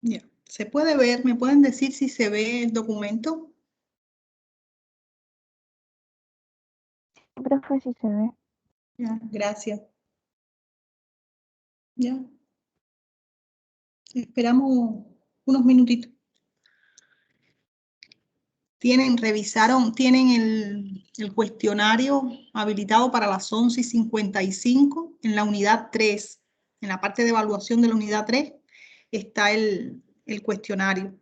Ya, se puede ver, ¿me pueden decir si se ve el documento? Profe, sí se ve. Ya, gracias. Ya. Esperamos unos minutitos. Tienen el cuestionario habilitado para las 11:55 en la unidad 3. En la parte de evaluación de la unidad 3 está el cuestionario.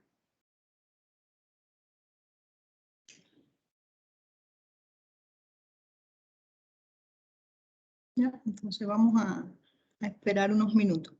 Ya, entonces vamos a esperar unos minutos.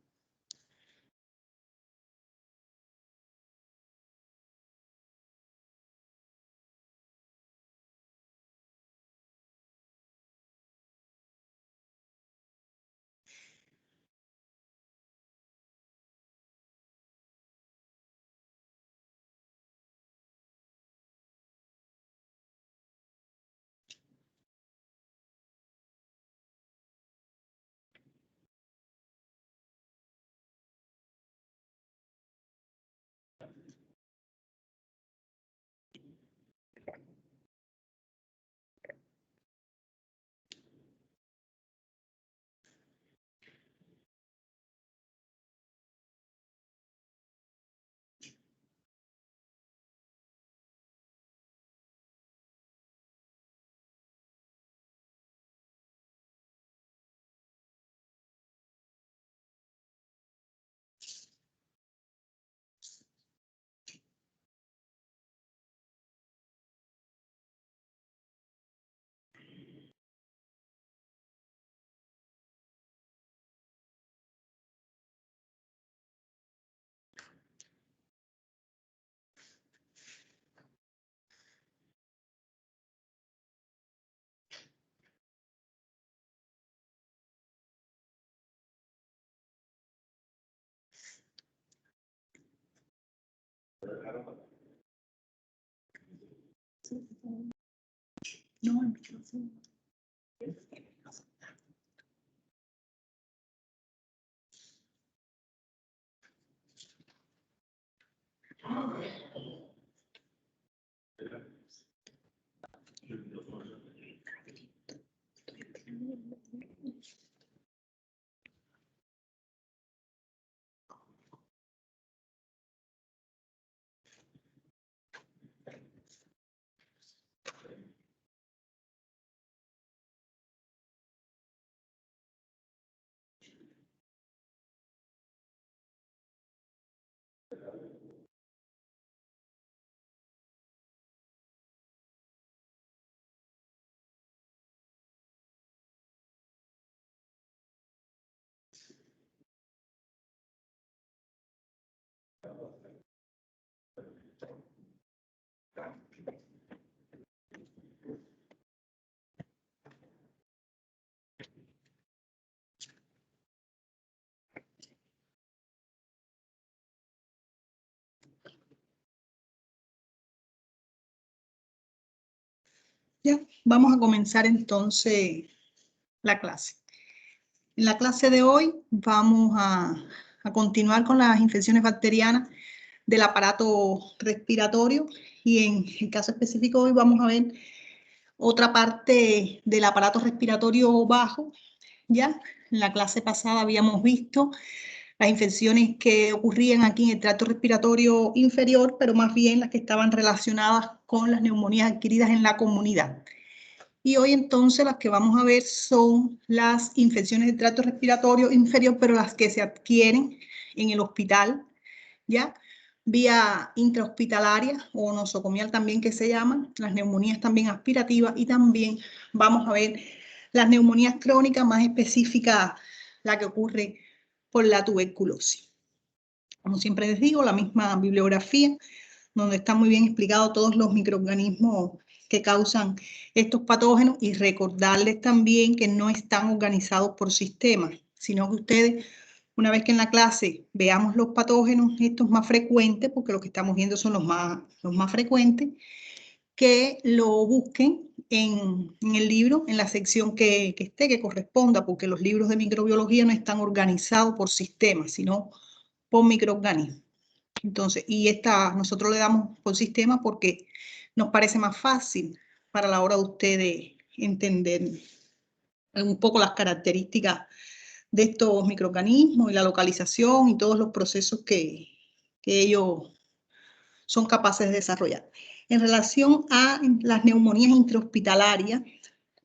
No, el micrófono. Ya, vamos a comenzar entonces la clase. En la clase de hoy vamos a continuar con las infecciones bacterianas del aparato respiratorio y en el caso específico hoy vamos a ver otra parte del aparato respiratorio bajo. Ya, en la clase pasada habíamos visto las infecciones que ocurrían aquí en el tracto respiratorio inferior, pero más bien las que estaban relacionadas con las neumonías adquiridas en la comunidad. Y hoy entonces las que vamos a ver son las infecciones del tracto respiratorio inferior, pero las que se adquieren en el hospital, ¿ya? Vía intrahospitalaria o nosocomial también que se llaman, las neumonías también aspirativas y también vamos a ver las neumonías crónicas, más específicas la que ocurre por la tuberculosis. Como siempre les digo, la misma bibliografía donde están muy bien explicados todos los microorganismos que causan estos patógenos y recordarles también que no están organizados por sistemas, sino que ustedes Una vez que en la clase veamos los patógenos estos más frecuentes, porque lo que estamos viendo son los más frecuentes, que lo busquen en el libro, en la sección que corresponda, porque los libros de microbiología no están organizados por sistemas, sino por microorganismos. Entonces, nosotros le damos por sistema porque nos parece más fácil para la hora de ustedes entender un poco las características de estos microorganismos y la localización y todos los procesos que ellos son capaces de desarrollar. En relación a las neumonías intrahospitalarias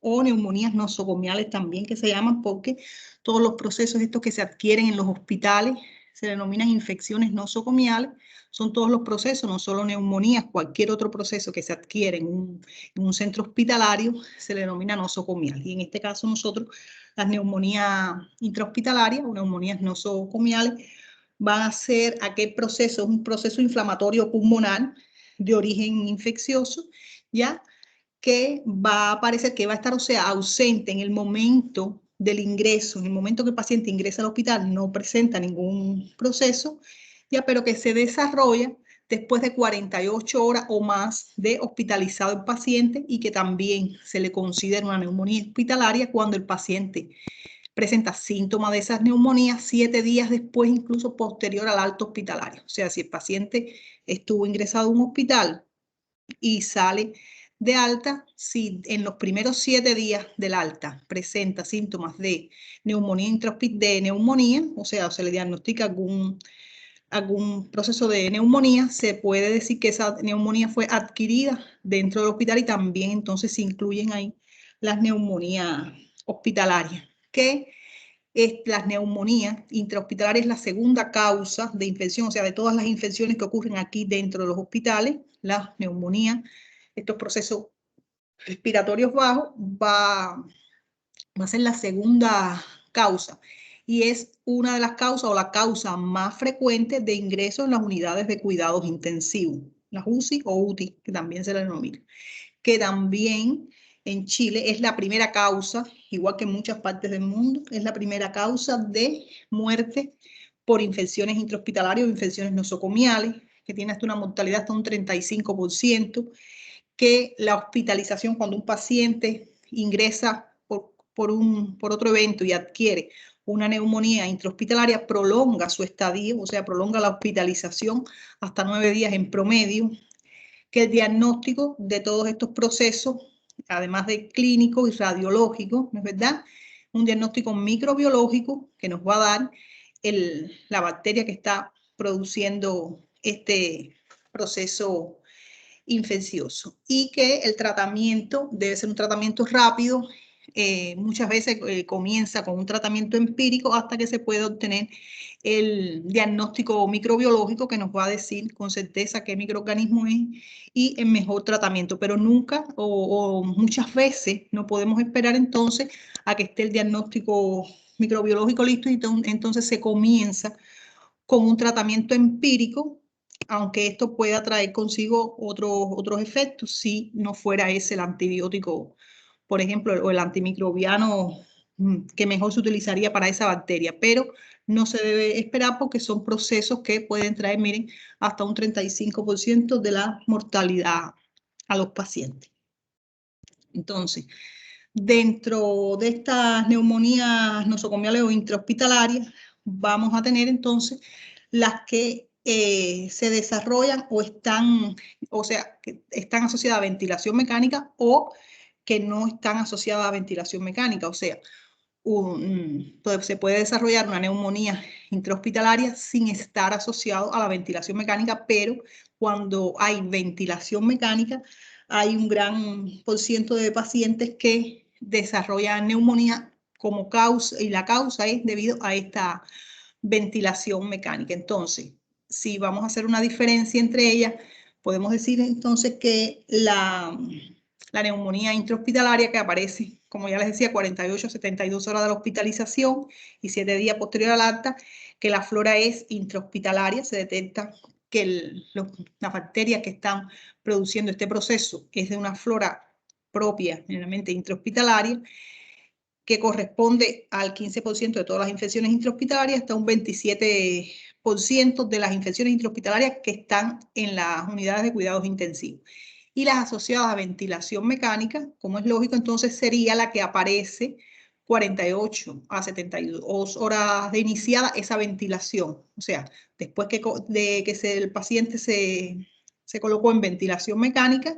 o neumonías nosocomiales también, que se llaman porque todos los procesos estos que se adquieren en los hospitales se denominan infecciones nosocomiales. Son todos los procesos, no solo neumonías, cualquier otro proceso que se adquiere en un centro hospitalario se le denomina nosocomial. Y en este caso nosotros, las neumonías intrahospitalarias o neumonías nosocomiales van a ser aquel proceso, un proceso inflamatorio pulmonar de origen infeccioso, ¿ya? Que va a parecer que va a estar, o sea, ausente en el momento del ingreso, en el momento que el paciente ingresa al hospital, no presenta ningún proceso, ya, pero que se desarrolla después de 48 horas o más de hospitalizado el paciente y que también se le considera una neumonía hospitalaria cuando el paciente presenta síntomas de esas neumonías 7 días después, incluso posterior al alto hospitalario. O sea, si el paciente estuvo ingresado a un hospital y sale de alta, si en los primeros 7 días del alta presenta síntomas de neumonía o sea, se le diagnostica algún proceso de neumonía, se puede decir que esa neumonía fue adquirida dentro del hospital y también entonces se incluyen ahí las neumonías hospitalarias, que las neumonías intrahospitalarias es la segunda causa de infección, o sea, de todas las infecciones que ocurren aquí dentro de los hospitales, las neumonías, estos procesos respiratorios bajos, va a ser la segunda causa y es una de las causas o la causa más frecuente de ingreso en las unidades de cuidados intensivos, las UCI o UTI, que también se le denomina, que también en Chile es la primera causa, igual que en muchas partes del mundo, es la primera causa de muerte por infecciones intrahospitalarias o infecciones nosocomiales, que tiene hasta una mortalidad hasta un 35%, que la hospitalización cuando un paciente ingresa por otro evento y adquiere una neumonía intrahospitalaria, prolonga su estadía, o sea, prolonga la hospitalización hasta 9 días en promedio, que el diagnóstico de todos estos procesos, además de clínico y radiológico, ¿no es verdad? Un diagnóstico microbiológico que nos va a dar la bacteria que está produciendo este proceso infeccioso y que el tratamiento debe ser un tratamiento rápido. Muchas veces comienza con un tratamiento empírico hasta que se puede obtener el diagnóstico microbiológico que nos va a decir con certeza qué microorganismo es y el mejor tratamiento, pero nunca o muchas veces no podemos esperar entonces a que esté el diagnóstico microbiológico listo y entonces se comienza con un tratamiento empírico, aunque esto pueda traer consigo otros efectos si no fuera ese el antibiótico, por ejemplo, o el antimicrobiano que mejor se utilizaría para esa bacteria, pero no se debe esperar porque son procesos que pueden traer, miren, hasta un 35% de la mortalidad a los pacientes. Entonces, dentro de estas neumonías nosocomiales o intrahospitalarias, vamos a tener entonces las que se desarrollan o sea, que están asociadas a ventilación mecánica o que no están asociadas a ventilación mecánica. O sea, se puede desarrollar una neumonía intrahospitalaria sin estar asociado a la ventilación mecánica, pero cuando hay ventilación mecánica, hay un gran por ciento de pacientes que desarrollan neumonía como causa, y la causa es debido a esta ventilación mecánica. Entonces, si vamos a hacer una diferencia entre ellas, podemos decir entonces que la neumonía intrahospitalaria que aparece, como ya les decía, 48 a 72 horas de la hospitalización y 7 días posterior al alta, que la flora es intrahospitalaria, se detecta que las bacterias que están produciendo este proceso es de una flora propia, generalmente intrahospitalaria, que corresponde al 15% de todas las infecciones intrahospitalarias, hasta un 27% de las infecciones intrahospitalarias que están en las unidades de cuidados intensivos. Y las asociadas a ventilación mecánica, como es lógico, entonces sería la que aparece 48 a 72 horas de iniciada esa ventilación. O sea, después de que el paciente se colocó en ventilación mecánica,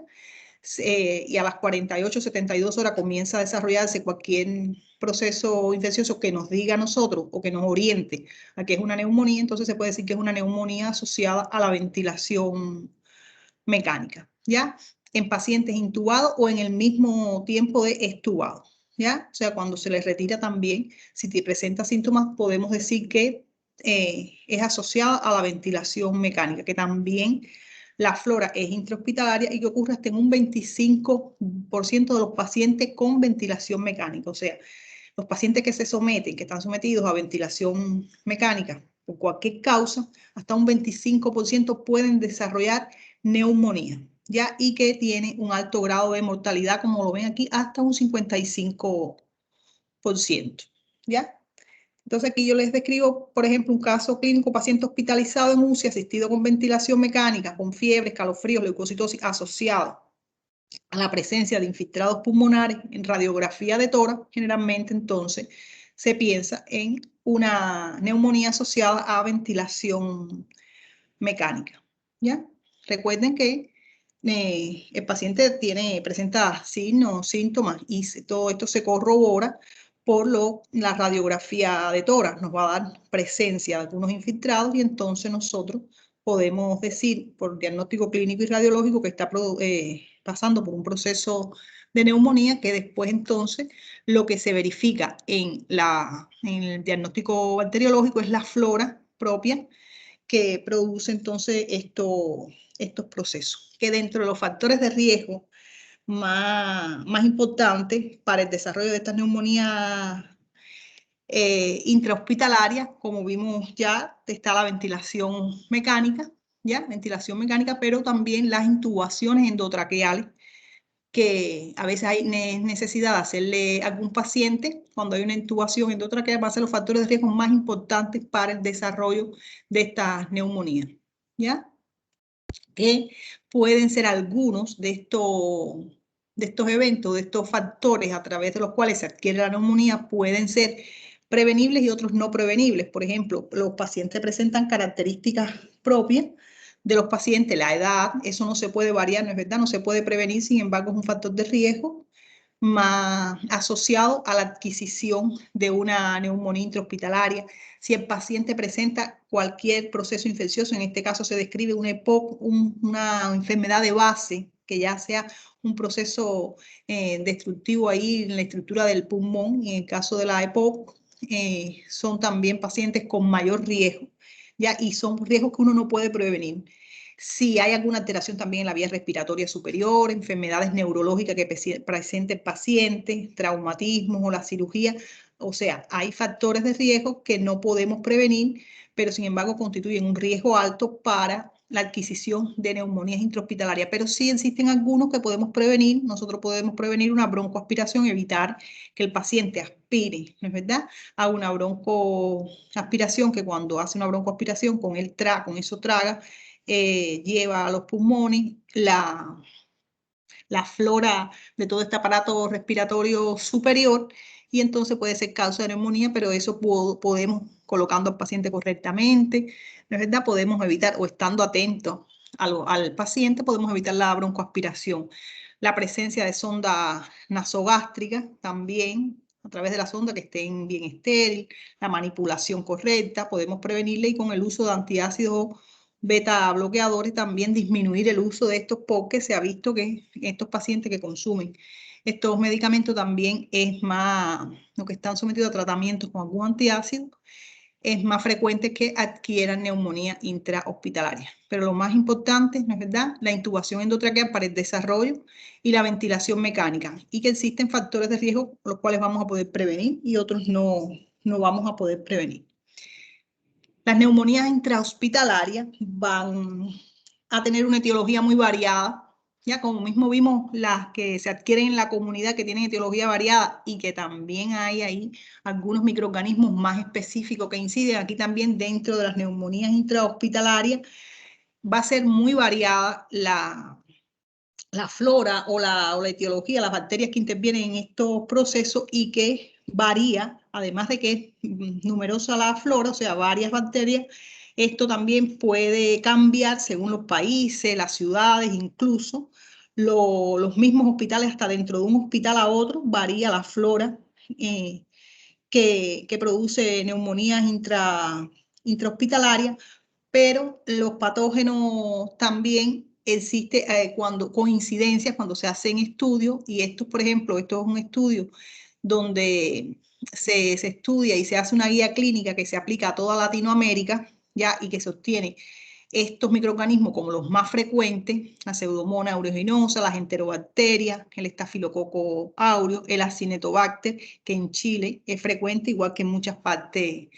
y a las 48 o 72 horas comienza a desarrollarse cualquier proceso infeccioso que nos diga a nosotros o que nos oriente a que es una neumonía, entonces se puede decir que es una neumonía asociada a la ventilación mecánica, ¿ya? En pacientes intubados o en el mismo tiempo de extubados, ¿ya? O sea, cuando se les retira también, si te presenta síntomas, podemos decir que es asociada a la ventilación mecánica, que también la flora es intrahospitalaria y que ocurre hasta en un 25% de los pacientes con ventilación mecánica. O sea, los pacientes que se someten, que están sometidos a ventilación mecánica por cualquier causa, hasta un 25% pueden desarrollar neumonía, ¿ya? Y que tiene un alto grado de mortalidad, como lo ven aquí, hasta un 55%, ¿ya? Entonces aquí yo les describo, por ejemplo, un caso clínico, paciente hospitalizado en UCI, asistido con ventilación mecánica, con fiebre, escalofríos, leucocitosis asociado a la presencia de infiltrados pulmonares en radiografía de tórax. Generalmente entonces se piensa en una neumonía asociada a ventilación mecánica, ¿ya? Recuerden que el paciente presenta signos, síntomas y todo esto se corrobora por la radiografía de tórax. Nos va a dar presencia de algunos infiltrados y entonces nosotros podemos decir por diagnóstico clínico y radiológico que está pasando por un proceso de neumonía, que después entonces lo que se verifica en el diagnóstico bacteriológico es la flora propia que produce entonces estos procesos, que dentro de los factores de riesgo más importantes para el desarrollo de estas neumonías intrahospitalarias, como vimos ya, está la ventilación mecánica, ¿ya? Ventilación mecánica, pero también las intubaciones endotraqueales, que a veces hay necesidad de hacerle a algún paciente cuando hay una intubación endotraqueal, va a ser los factores de riesgo más importantes para el desarrollo de esta neumonía, ¿ya? Que pueden ser algunos de estos eventos, de estos factores a través de los cuales se adquiere la neumonía, pueden ser prevenibles y otros no prevenibles. Por ejemplo, los pacientes presentan características propias de los pacientes, la edad, eso no se puede variar, ¿no es verdad? No se puede prevenir, sin embargo, es un factor de riesgo más asociado a la adquisición de una neumonía intrahospitalaria. Si el paciente presenta cualquier proceso infeccioso, en este caso se describe una EPOC, una enfermedad de base, que ya sea un proceso destructivo ahí en la estructura del pulmón, y en el caso de la EPOC, son también pacientes con mayor riesgo, ¿ya? Y son riesgos que uno no puede prevenir. Si hay alguna alteración también en la vía respiratoria superior, enfermedades neurológicas que presente el paciente, traumatismos o la cirugía, o sea, hay factores de riesgo que no podemos prevenir, pero sin embargo constituyen un riesgo alto para la adquisición de neumonías intrahospitalarias. Pero sí existen algunos que podemos prevenir. Nosotros podemos prevenir una broncoaspiración, evitar que el paciente aspire, ¿no es verdad?, a una broncoaspiración, que cuando hace una broncoaspiración con eso traga, lleva a los pulmones la flora de todo este aparato respiratorio superior, y entonces puede ser causa de neumonía, pero eso podemos, colocando al paciente correctamente, ¿no es verdad?, podemos evitar, o estando atentos al paciente, podemos evitar la broncoaspiración. La presencia de sonda nasogástrica también, a través de la sonda, que estén bien estéril, la manipulación correcta, podemos prevenirle, y con el uso de antiácidos beta bloqueadores también disminuir el uso de estos, porque se ha visto que estos pacientes que consumen estos medicamentos también es más, los que están sometidos a tratamientos con algún antiácido, es más frecuente que adquieran neumonía intrahospitalaria. Pero lo más importante, ¿no es verdad?, la intubación endotraqueal para el desarrollo y la ventilación mecánica, y que existen factores de riesgo los cuales vamos a poder prevenir y otros no vamos a poder prevenir. Las neumonías intrahospitalarias van a tener una etiología muy variada, Ya como mismo vimos las que se adquieren en la comunidad que tienen etiología variada y que también hay ahí algunos microorganismos más específicos que inciden aquí también dentro de las neumonías intrahospitalarias, va a ser muy variada la flora o la etiología, las bacterias que intervienen en estos procesos y que varía, además de que es numerosa la flora, o sea, varias bacterias, esto también puede cambiar según los países, las ciudades, incluso los mismos hospitales, hasta dentro de un hospital a otro, varía la flora que produce neumonías intrahospitalarias, pero los patógenos también existe cuando coincidencias, cuando se hacen estudios, y esto, por ejemplo, esto es un estudio donde se estudia y se hace una guía clínica que se aplica a toda Latinoamérica, ya, y que se obtiene estos microorganismos como los más frecuentes, la Pseudomonas aeruginosa, las enterobacterias, el estafilococo aureus, el acinetobacter, que en Chile es frecuente, igual que en muchas partes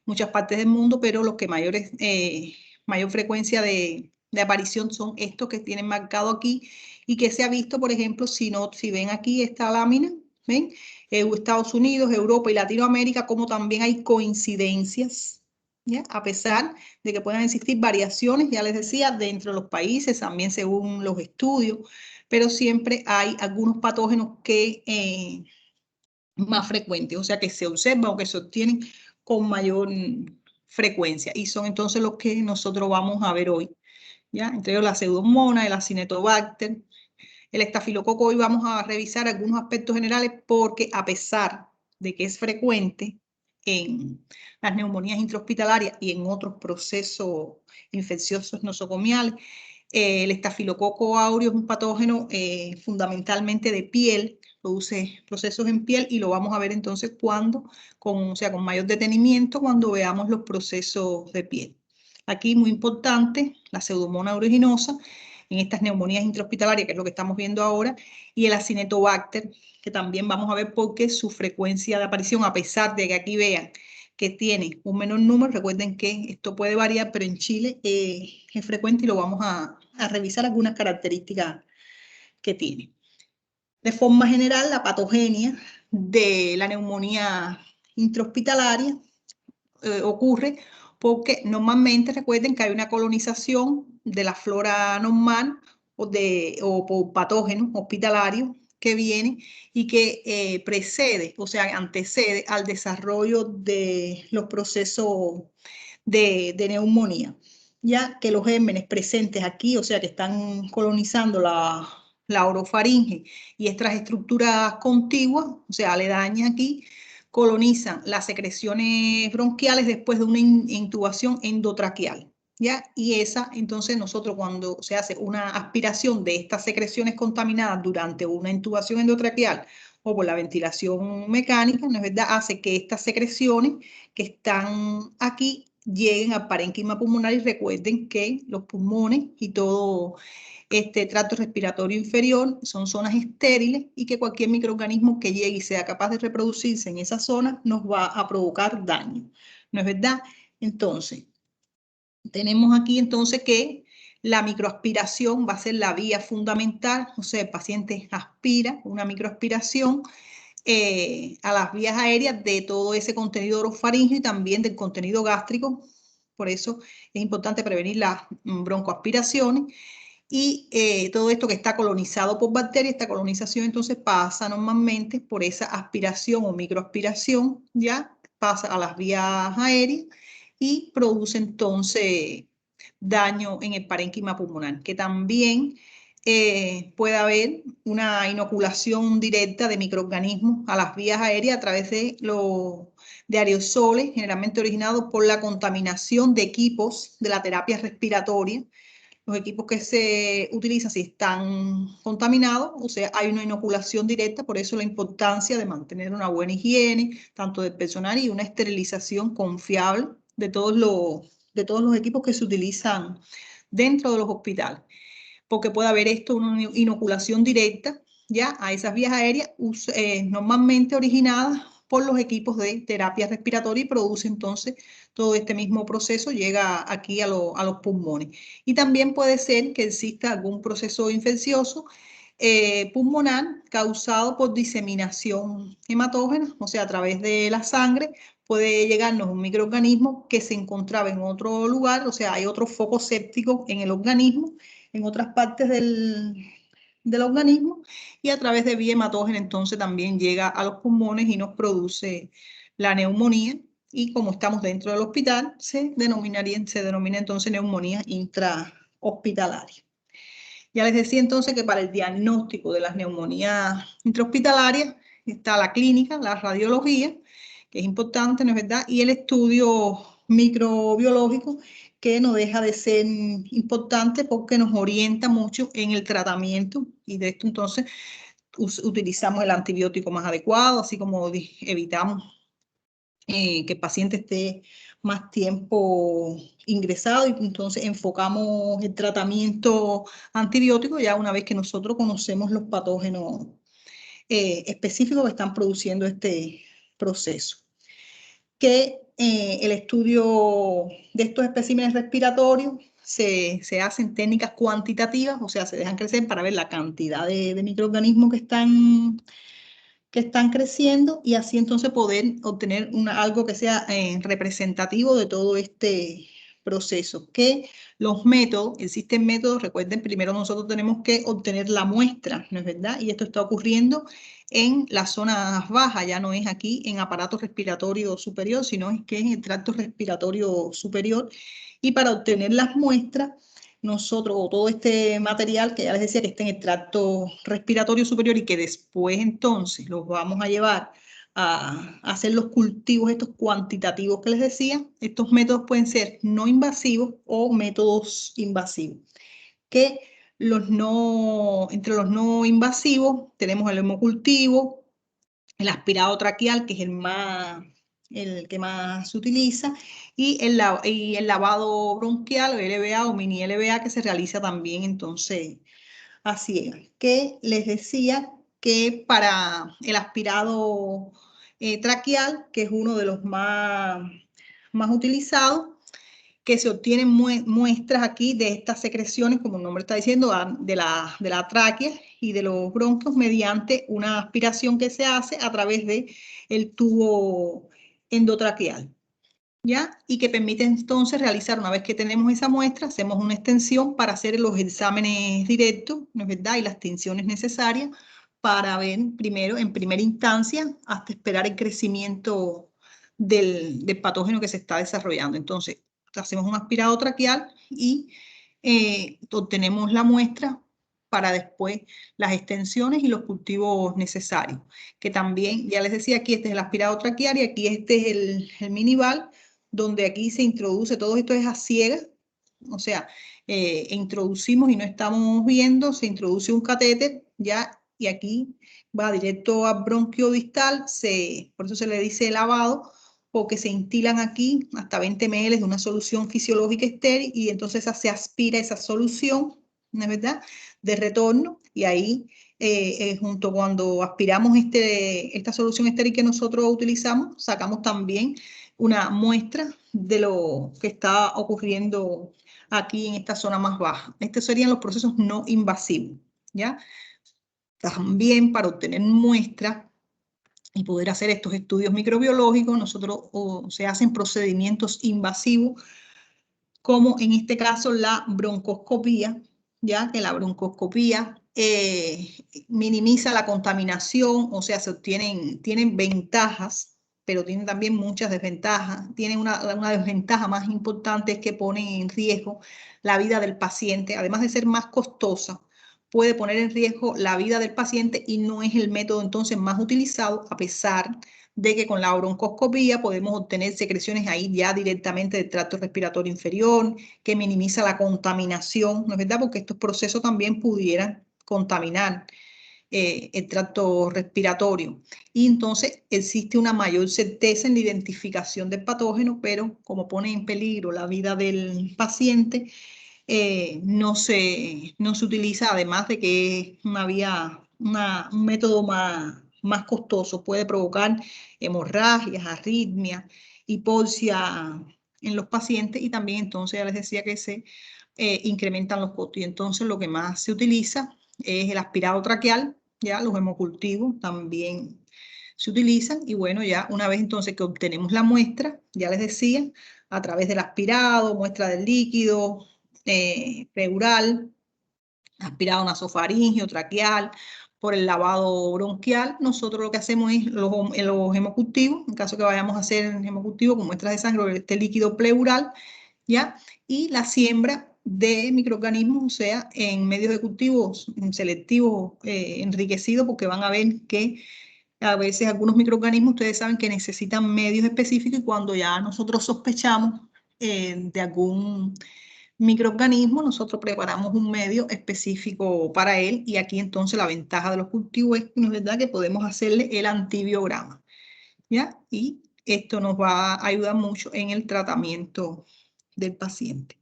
del mundo, pero los que mayor frecuencia de aparición son estos que tienen marcado aquí y que se ha visto, por ejemplo, si ven aquí esta lámina, ¿ven? Estados Unidos, Europa y Latinoamérica, como también hay coincidencias, ¿ya? A pesar de que puedan existir variaciones, ya les decía, dentro de los países, también según los estudios, pero siempre hay algunos patógenos que más frecuentes, o sea, que se observan o que se obtienen con mayor frecuencia. Y son entonces los que nosotros vamos a ver hoy, ¿ya? Entre ellos la Pseudomonas, el Acinetobacter, el estafilococo. Hoy vamos a revisar algunos aspectos generales porque a pesar de que es frecuente en las neumonías intrahospitalarias y en otros procesos infecciosos nosocomiales, el estafilococo aureus es un patógeno fundamentalmente de piel, produce procesos en piel y lo vamos a ver entonces o sea, con mayor detenimiento cuando veamos los procesos de piel. Aquí muy importante, la Pseudomonas aeruginosa en estas neumonías intrahospitalarias, que es lo que estamos viendo ahora, y el Acinetobacter, que también vamos a ver por qué su frecuencia de aparición, a pesar de que aquí vean que tiene un menor número, recuerden que esto puede variar, pero en Chile es frecuente y lo vamos a revisar algunas características que tiene. De forma general, la patogenia de la neumonía intrahospitalaria ocurre porque normalmente recuerden que hay una colonización de la flora normal o por patógenos hospitalarios que viene y que precede, o sea, antecede al desarrollo de los procesos de neumonía, ya que los gérmenes presentes aquí, o sea, que están colonizando la orofaringe y estas estructuras contiguas, o sea, aledañas aquí, colonizan las secreciones bronquiales después de una intubación endotraqueal, ¿ya? Y esa, entonces, nosotros cuando se hace una aspiración de estas secreciones contaminadas durante una intubación endotraqueal o por la ventilación mecánica, ¿no es verdad?, hace que estas secreciones que están aquí lleguen al parénquima pulmonar y recuerden que los pulmones y todo este tracto respiratorio inferior son zonas estériles y que cualquier microorganismo que llegue y sea capaz de reproducirse en esa zona nos va a provocar daño. ¿No es verdad? Entonces, tenemos aquí entonces que la microaspiración va a ser la vía fundamental, o sea, el paciente aspira una microaspiración a las vías aéreas de todo ese contenido orofaríngeo y también del contenido gástrico. Por eso es importante prevenir las broncoaspiraciones y todo esto que está colonizado por bacterias, esta colonización entonces pasa normalmente por esa aspiración o microaspiración, ya pasa a las vías aéreas y produce entonces daño en el parénquima pulmonar, que también puede haber una inoculación directa de microorganismos a las vías aéreas a través de aerosoles, generalmente originados por la contaminación de equipos de la terapia respiratoria. Los equipos que se utilizan si están contaminados, o sea, hay una inoculación directa, por eso la importancia de mantener una buena higiene, tanto del personal y una esterilización confiable de todos los equipos que se utilizan dentro de los hospitales, porque puede haber esto, una inoculación directa ya a esas vías aéreas normalmente originadas por los equipos de terapia respiratoria y produce entonces todo este mismo proceso, llega aquí a los pulmones. Y también puede ser que exista algún proceso infeccioso pulmonar causado por diseminación hematógena, o sea, a través de la sangre puede llegarnos un microorganismo que se encontraba en otro lugar, o sea, hay otro foco séptico en el organismo, en otras partes del organismo, y a través de vía hematógena entonces también llega a los pulmones y nos produce la neumonía. Y como estamos dentro del hospital, se denomina entonces neumonía intrahospitalaria. Ya les decía entonces que para el diagnóstico de las neumonías intrahospitalarias está la clínica, la radiología, que es importante, ¿no es verdad? Y el estudio microbiológico, que no deja de ser importante porque nos orienta mucho en el tratamiento, y de esto entonces utilizamos el antibiótico más adecuado, así como evitamos que el paciente esté más tiempo ingresado, y entonces enfocamos el tratamiento antibiótico ya una vez que nosotros conocemos los patógenos específicos que están produciendo este proceso. Que el estudio de estos especímenes respiratorios se hacen técnicas cuantitativas, o sea, se dejan crecer para ver la cantidad de microorganismos que están creciendo, y así entonces poder obtener algo que sea representativo de todo este proceso. Que los métodos, existen métodos, recuerden, primero nosotros tenemos que obtener la muestra, ¿no es verdad? Y esto está ocurriendo en las zonas bajas, ya no es aquí en aparato respiratorio superior, sino es que es en el tracto respiratorio superior. Y para obtener las muestras, nosotros, o todo este material que ya les decía que está en el tracto respiratorio superior y que después entonces los vamos a llevar a hacer los cultivos estos cuantitativos que les decía, estos métodos pueden ser no invasivos o métodos invasivos. Que entre los no invasivos tenemos el hemocultivo, el aspirado traqueal, que es el que más se utiliza, y el lavado bronquial o LVA o mini LVA, que se realiza también entonces a ciegas. Que les decía que para el aspirado traqueal, que es uno de los más utilizados, que se obtienen muestras aquí de estas secreciones, como el nombre está diciendo, de la tráquea y de los bronquios mediante una aspiración que se hace a través del tubo endotraqueal, ¿ya? Y que permite entonces realizar, una vez que tenemos esa muestra, hacemos una extensión para hacer los exámenes directos, ¿no es verdad? Y las tinciones necesarias para ver primero, en primera instancia, hasta esperar el crecimiento del patógeno que se está desarrollando. Entonces, hacemos un aspirado traqueal y obtenemos la muestra para después las extensiones y los cultivos necesarios. Que también, ya les decía, aquí este es el aspirado traqueal y aquí este es el minival, donde aquí se introduce, todo esto es a ciegas, o sea, introducimos y no estamos viendo, se introduce un catéter, ya, y aquí va directo a bronquio distal, por eso se le dice lavado, porque se instilan aquí hasta 20 ml de una solución fisiológica estéril, y entonces se aspira esa solución, ¿no es verdad?, de retorno, y ahí junto cuando aspiramos esta solución estéril que nosotros utilizamos, sacamos también una muestra de lo que está ocurriendo aquí en esta zona más baja. Estos serían los procesos no invasivos, ¿ya? También para obtener muestras y poder hacer estos estudios microbiológicos, se hacen procedimientos invasivos, como en este caso la broncoscopía, ya que la broncoscopía minimiza la contaminación, o sea, tienen ventajas, pero tienen también muchas desventajas. Tienen una desventaja más importante, es que ponen en riesgo la vida del paciente, además de ser más costosa, puede poner en riesgo la vida del paciente y no es el método entonces más utilizado, a pesar de que con la broncoscopía podemos obtener secreciones ahí ya directamente del tracto respiratorio inferior, que minimiza la contaminación, ¿no es verdad? Porque estos procesos también pudieran contaminar el tracto respiratorio. Y entonces existe una mayor certeza en la identificación del patógeno, pero como pone en peligro la vida del paciente, no se utiliza, además de que es un método más más costoso. Puede provocar hemorragias, arritmias, hipoxia en los pacientes y también entonces ya les decía que se incrementan los costos. Y entonces lo que más se utiliza es el aspirado traqueal, ya los hemocultivos también se utilizan y bueno, ya una vez entonces que obtenemos la muestra, ya les decía, a través del aspirado, muestra del líquido, pleural, aspirado nasofaríngeo, traqueal, por el lavado bronquial, nosotros lo que hacemos es los hemocultivos, en caso que vayamos a hacer hemocultivo con muestras de sangre, este líquido pleural, ¿ya? Y la siembra de microorganismos, o sea, en medios de cultivos selectivos enriquecidos, porque van a ver que a veces algunos microorganismos, ustedes saben que necesitan medios específicos y cuando ya nosotros sospechamos de algún microorganismo, nosotros preparamos un medio específico para él y aquí entonces la ventaja de los cultivos es ¿verdad? Que podemos hacerle el antibiograma, ¿ya? Y esto nos va a ayudar mucho en el tratamiento del paciente.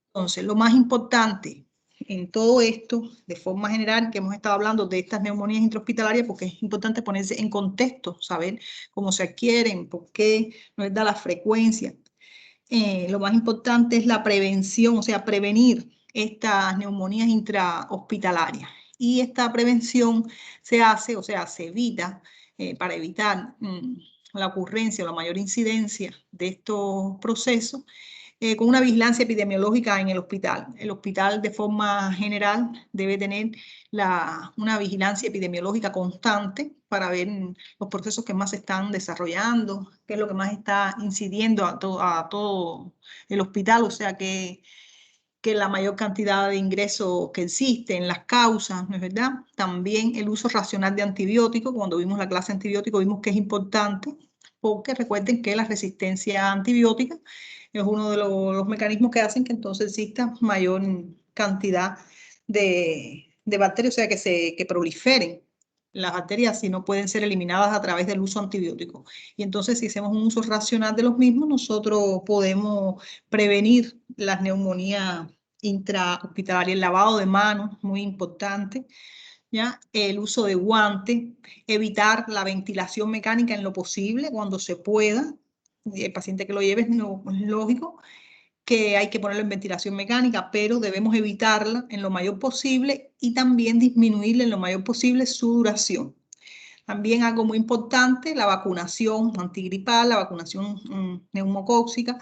Entonces, lo más importante en todo esto, de forma general, que hemos estado hablando de estas neumonías intrahospitalarias, porque es importante ponerse en contexto, saber cómo se adquieren, por qué, no es da la frecuencia. Lo más importante es la prevención, o sea, prevenir estas neumonías intrahospitalarias. Y esta prevención se hace, o sea, se evita para evitar la ocurrencia o la mayor incidencia de estos procesos con una vigilancia epidemiológica en el hospital. El hospital de forma general debe tener una vigilancia epidemiológica constante para ver los procesos que más se están desarrollando, qué es lo que más está incidiendo a todo el hospital, o sea que la mayor cantidad de ingresos que existen, las causas, ¿no es verdad? También el uso racional de antibióticos. Cuando vimos la clase de antibióticos vimos que es importante porque recuerden que la resistencia antibiótica es uno de los mecanismos que hacen que entonces exista mayor cantidad de bacterias, o sea, que proliferen las bacterias si no pueden ser eliminadas a través del uso antibiótico. Y entonces si hacemos un uso racional de los mismos, nosotros podemos prevenir las neumonías intrahospitalarias, el lavado de manos, muy importante, ¿ya? El uso de guantes, evitar la ventilación mecánica en lo posible cuando se pueda. El paciente que lo lleve es lógico que hay que ponerlo en ventilación mecánica, pero debemos evitarla en lo mayor posible y también disminuirle en lo mayor posible su duración. También algo muy importante, la vacunación antigripal, la vacunación neumocóxica,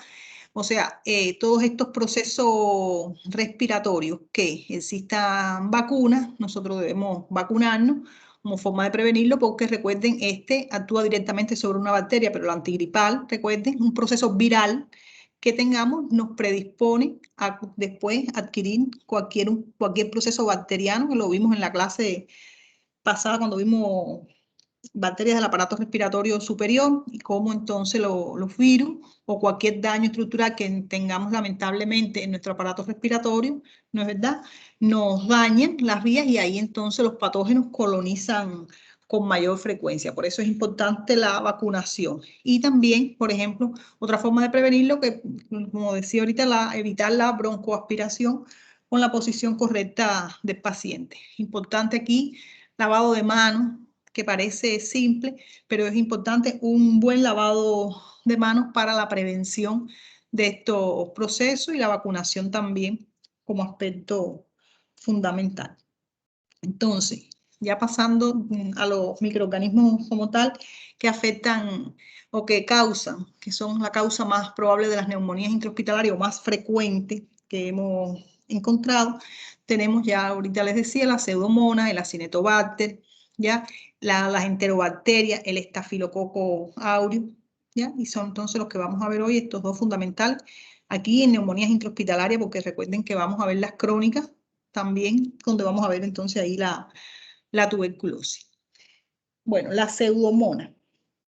o sea, todos estos procesos respiratorios que existan vacunas, nosotros debemos vacunarnos como forma de prevenirlo porque recuerden, este actúa directamente sobre una bacteria, pero el antigripal, recuerden, un proceso viral que tengamos nos predispone a después adquirir cualquier proceso bacteriano, que lo vimos en la clase pasada cuando vimos bacterias del aparato respiratorio superior y cómo entonces los virus o cualquier daño estructural que tengamos lamentablemente en nuestro aparato respiratorio, ¿no es verdad? Nos dañan las vías y ahí entonces los patógenos colonizan con mayor frecuencia. Por eso es importante la vacunación. Y también, por ejemplo, otra forma de prevenirlo, que como decía ahorita, evitar la broncoaspiración con la posición correcta del paciente. Importante aquí, lavado de manos, que parece simple, pero es importante un buen lavado de manos para la prevención de estos procesos y la vacunación también como aspecto fundamental. Entonces, ya pasando a los microorganismos como tal que afectan o que causan, que son la causa más probable de las neumonías intrahospitalarias o más frecuente que hemos encontrado, tenemos ya, ahorita les decía, la pseudomonas, el acinetobacter, ¿ya? Las enterobacterias, el estafilococo aureus, ¿ya? Y son entonces los que vamos a ver hoy, estos dos fundamentales, aquí en neumonías intrahospitalarias, porque recuerden que vamos a ver las crónicas también, donde vamos a ver entonces ahí la tuberculosis. Bueno, la pseudomonas,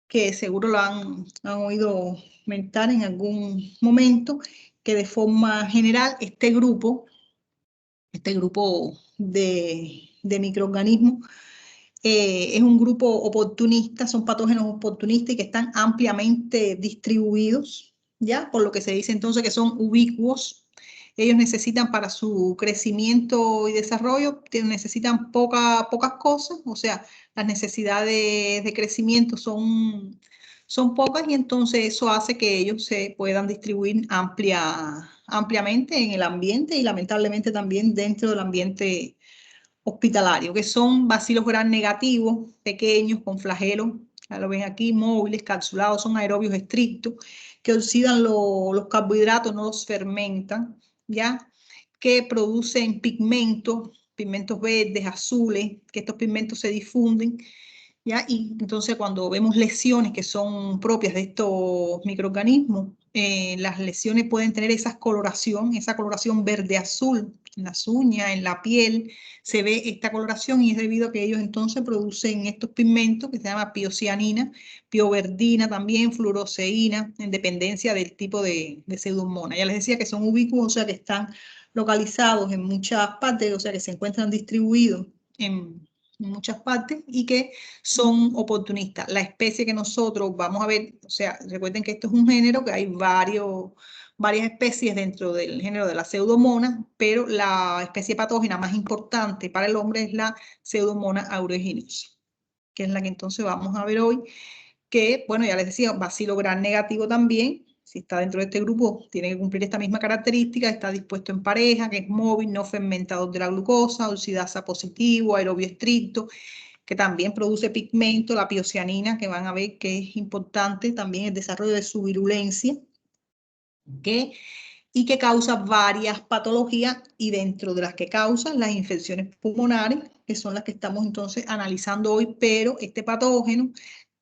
que seguro lo han oído mentar en algún momento, que de forma general este grupo de microorganismos es un grupo oportunista, son patógenos oportunistas y que están ampliamente distribuidos, ¿ya? Por lo que se dice entonces que son ubicuos ellos necesitan para su crecimiento y desarrollo, necesitan pocas cosas, o sea, las necesidades de crecimiento son pocas y entonces eso hace que ellos se puedan distribuir ampliamente en el ambiente y lamentablemente también dentro del ambiente hospitalario, que son bacilos gram negativos, pequeños, con flagelos, ya lo ven aquí, móviles, capsulados, son aerobios estrictos, que oxidan los carbohidratos, no los fermentan, ¿ya? Que producen pigmentos verdes, azules, que estos pigmentos se difunden, ¿ya? Y entonces cuando vemos lesiones que son propias de estos microorganismos, las lesiones pueden tener esa coloración verde-azul en las uñas, en la piel, se ve esta coloración y es debido a que ellos entonces producen estos pigmentos que se llama piocianina, pioverdina también, fluoroceína, en dependencia del tipo de pseudomonas. Ya les decía que son ubicuos, o sea que están localizados en muchas partes, o sea que se encuentran distribuidos en muchas partes y que son oportunistas. La especie que nosotros vamos a ver, o sea, recuerden que esto es un género, que hay varias especies dentro del género de la pseudomonas, pero la especie patógena más importante para el hombre es la Pseudomonas aeruginosa, que es la que entonces vamos a ver hoy, que, bueno, ya les decía, bacilo gram negativo también. Si está dentro de este grupo, tiene que cumplir esta misma característica, está dispuesto en pareja, que es móvil, no fermentador de la glucosa, oxidasa positivo, aerobio estricto, que también produce pigmento, la piocianina, que van a ver que es importante también el desarrollo de su virulencia, y que causa varias patologías, y dentro de las que causan las infecciones pulmonares, que son las que estamos entonces analizando hoy, pero este patógeno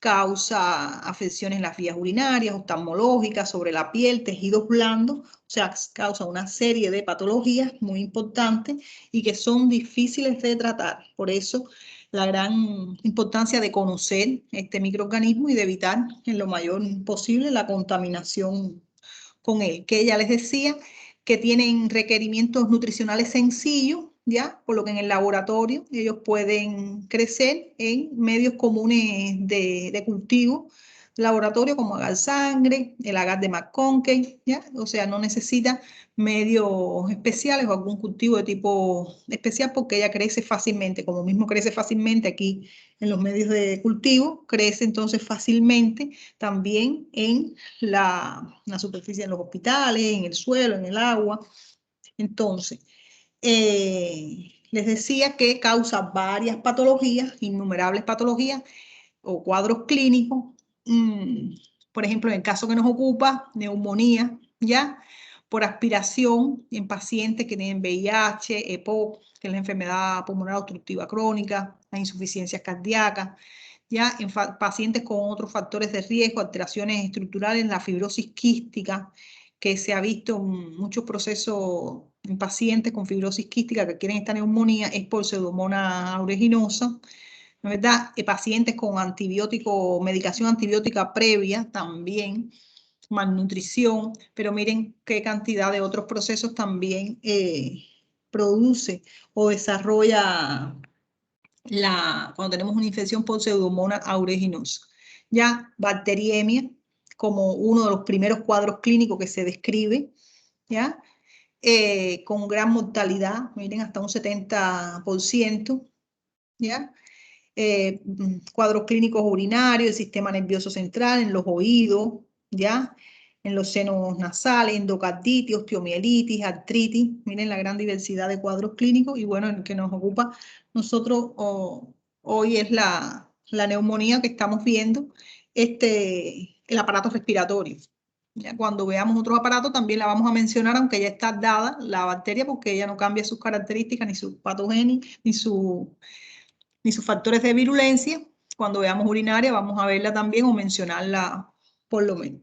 causa afecciones en las vías urinarias, oftalmológicas, sobre la piel, tejidos blandos, o sea, causa una serie de patologías muy importantes y que son difíciles de tratar. Por eso la gran importancia de conocer este microorganismo y de evitar en lo mayor posible la contaminación con él, que ya les decía que tienen requerimientos nutricionales sencillos, ¿ya? Por lo que en el laboratorio ellos pueden crecer en medios comunes de cultivo, laboratorio como agar sangre, el agar de McConkey, ¿ya? O sea, no necesita medios especiales o algún cultivo de tipo especial porque ella crece fácilmente, como mismo crece fácilmente aquí en los medios de cultivo, crece entonces fácilmente también en la superficie, en los hospitales, en el suelo, en el agua. Entonces, les decía que causa varias patologías, innumerables patologías o cuadros clínicos. Por ejemplo, en el caso que nos ocupa, neumonía, ¿ya? Por aspiración en pacientes que tienen VIH, EPOC, que es la enfermedad pulmonar obstructiva crónica, las insuficiencias cardíacas, ya en pacientes con otros factores de riesgo, alteraciones estructurales, la fibrosis quística, que se ha visto en muchos procesos en pacientes con fibrosis quística que quieren esta neumonía, es por Pseudomonas aeruginosa, ¿no es verdad? Pacientes con antibiótico, medicación antibiótica previa también, malnutrición, pero miren qué cantidad de otros procesos también produce o desarrolla cuando tenemos una infección por Pseudomonas aeruginosa. Ya bacteriemia, como uno de los primeros cuadros clínicos que se describe, ¿ya? Con gran mortalidad, miren, hasta un 70%, ¿ya? Cuadros clínicos urinarios, el sistema nervioso central, en los oídos, ¿ya? En los senos nasales, endocarditis, osteomielitis, artritis. Miren la gran diversidad de cuadros clínicos y bueno, el que nos ocupa nosotros hoy es la neumonía que estamos viendo, el aparato respiratorio. Ya cuando veamos otros aparatos también la vamos a mencionar, aunque ya está dada la bacteria porque ella no cambia sus características, ni sus patogénicos, ni sus factores de virulencia. Cuando veamos urinaria vamos a verla también o mencionarla por lo menos.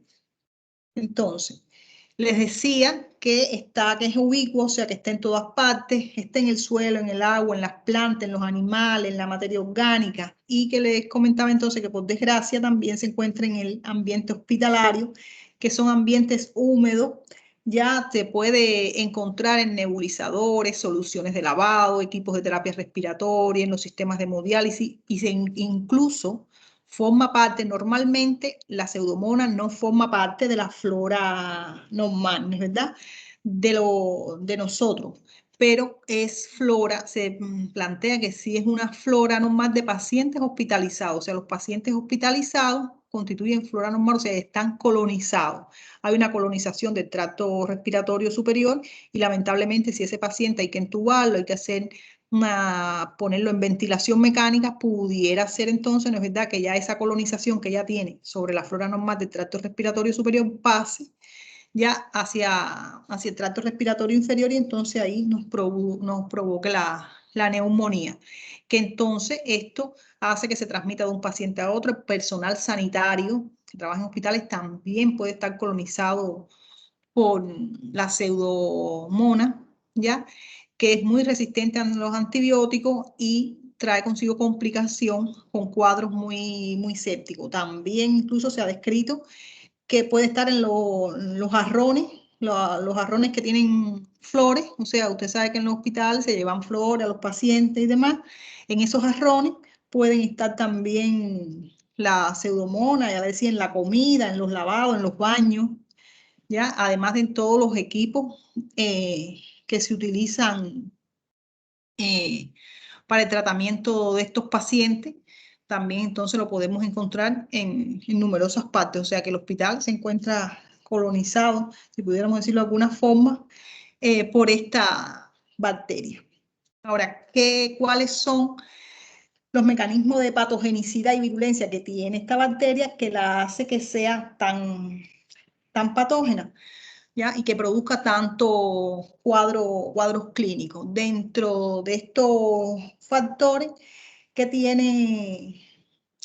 Entonces, les decía que es ubicuo, o sea que está en todas partes, está en el suelo, en el agua, en las plantas, en los animales, en la materia orgánica, y que les comentaba entonces que por desgracia también se encuentra en el ambiente hospitalario, que son ambientes húmedos. Ya se puede encontrar en nebulizadores, soluciones de lavado, equipos de terapia respiratoria, en los sistemas de hemodiálisis y incluso forma parte, normalmente la pseudomonas no forma parte de la flora normal, ¿no es verdad? de nosotros, pero es flora, se plantea que sí es una flora normal de pacientes hospitalizados, o sea, los pacientes hospitalizados constituyen flora normal, o sea, están colonizados. Hay una colonización del tracto respiratorio superior y lamentablemente si ese paciente hay que entubarlo, hay que hacer ponerlo en ventilación mecánica, pudiera ser entonces, ¿no es verdad?, que ya esa colonización que ya tiene sobre la flora normal del tracto respiratorio superior pase ya hacia el tracto respiratorio inferior y entonces ahí nos provoque la neumonía, que entonces esto hace que se transmita de un paciente a otro. El personal sanitario que trabaja en hospitales también puede estar colonizado por la pseudomona, ¿ya?, que es muy resistente a los antibióticos y trae consigo complicación con cuadros muy sépticos. También incluso se ha descrito que puede estar en los jarrones, los jarrones que tienen flores, o sea, usted sabe que en los hospitales se llevan flores a los pacientes y demás. En esos jarrones pueden estar también la pseudomona, ya decía, en la comida, en los lavados, en los baños, ¿ya? Además de en todos los equipos que se utilizan eh, para el tratamiento de estos pacientes, también entonces lo podemos encontrar en numerosas partes, o sea que el hospital se encuentra colonizado, si pudiéramos decirlo de alguna forma, por esta bacteria. Ahora, ¿cuáles son los mecanismos de patogenicidad y virulencia que tiene esta bacteria que la hace que sea tan patógena? ¿Ya? Y que produzca tantos cuadros clínicos? Dentro de estos factores que tiene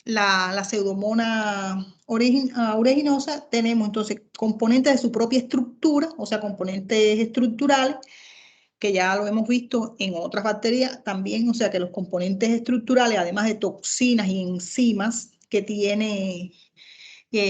la pseudomonas aeruginosa, tenemos entonces componentes de su propia estructura, o sea, componentes estructurales, que ya lo hemos visto en otras bacterias también, o sea, que los componentes estructurales, además de toxinas y enzimas que tiene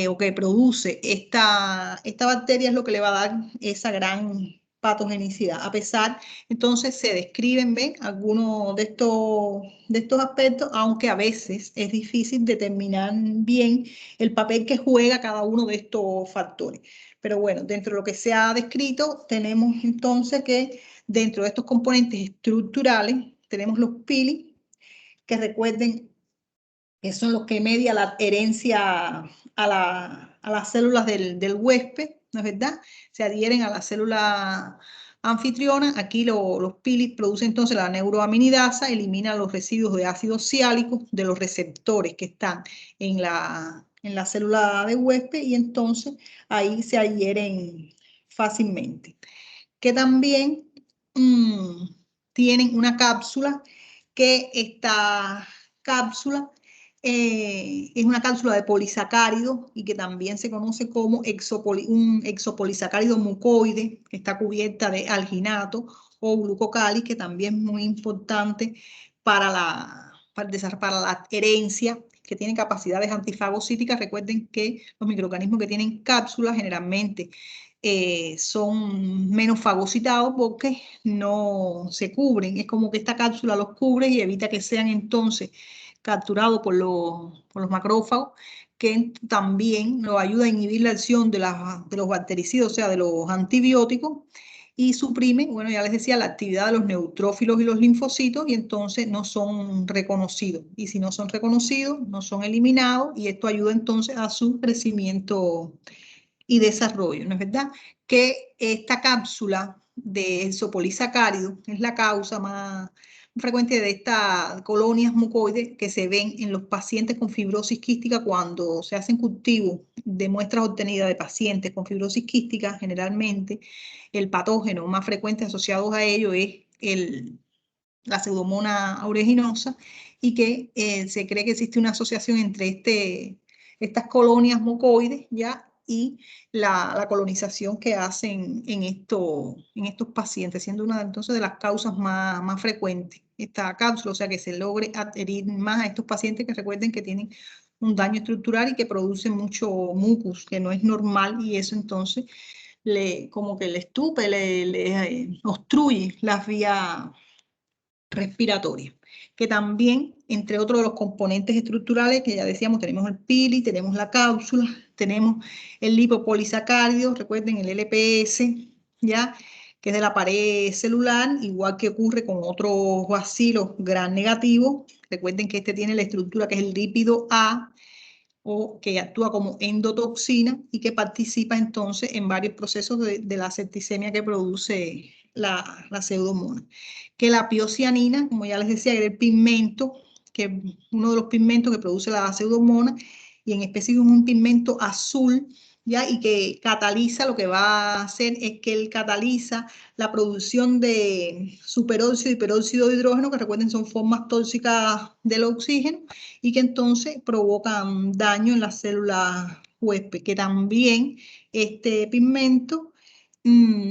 o que produce esta bacteria, es lo que le va a dar esa gran patogenicidad. A pesar, entonces se describen, ven, algunos de estos aspectos, aunque a veces es difícil determinar bien el papel que juega cada uno de estos factores. Pero bueno, dentro de lo que se ha descrito, tenemos entonces que dentro de estos componentes estructurales, tenemos los pili, que recuerden que son los que median la herencia a las células del huésped, ¿no es verdad? Se adhieren a la célula anfitriona. Aquí los pilis producen entonces la neuroaminidasa, elimina los residuos de ácido ciálico de los receptores que están en la célula de huésped y entonces ahí se adhieren fácilmente. Que también tienen una cápsula, que esta cápsula es una cápsula de polisacáridos y que también se conoce como un exopolisacárido mucoide, que está cubierta de alginato o glucocáliz, que también es muy importante para la herencia, que tiene capacidades antifagocíticas. Recuerden que los microorganismos que tienen cápsulas generalmente son menos fagocitados porque no se cubren. Es como que esta cápsula los cubre y evita que sean entonces capturados por los macrófagos, que también nos ayuda a inhibir la acción de los bactericidas, o sea, de los antibióticos, y suprime, bueno, ya les decía, la actividad de los neutrófilos y los linfocitos, y entonces no son reconocidos. Y si no son reconocidos, no son eliminados, y esto ayuda entonces a su crecimiento y desarrollo, ¿no es verdad? Que esta cápsula de isopolisacárido es la causa más frecuente de estas colonias mucoides que se ven en los pacientes con fibrosis quística cuando se hacen cultivos de muestras obtenidas de pacientes con fibrosis quística. Generalmente el patógeno más frecuente asociado a ello es la pseudomonas aeruginosa y que se cree que existe una asociación entre estas colonias mucoides, ¿ya?, y la colonización que hacen en estos pacientes, siendo una entonces de las causas más frecuentes esta cápsula, o sea, que se logre adherir más a estos pacientes que recuerden que tienen un daño estructural y que producen mucho mucus, que no es normal, y eso entonces como que le estupe, le obstruye las vías respiratoria, que también, entre otros de los componentes estructurales que ya decíamos, tenemos el pili, tenemos la cápsula, tenemos el lipopolisacárido, recuerden el LPS, ya, que es de la pared celular, igual que ocurre con otros bacilos gram negativos. Recuerden que este tiene la estructura que es el lípido A, o que actúa como endotoxina y que participa entonces en varios procesos de la septicemia que produce la pseudomonas. Que la piocianina, como ya les decía, era el pigmento, que uno de los pigmentos que produce la pseudomonas, y en específico un pigmento azul, ¿ya? Y que cataliza, lo que va a hacer es que él cataliza la producción de superóxido y peróxido de hidrógeno, que recuerden son formas tóxicas del oxígeno, y que entonces provocan daño en las células huésped, que también este pigmento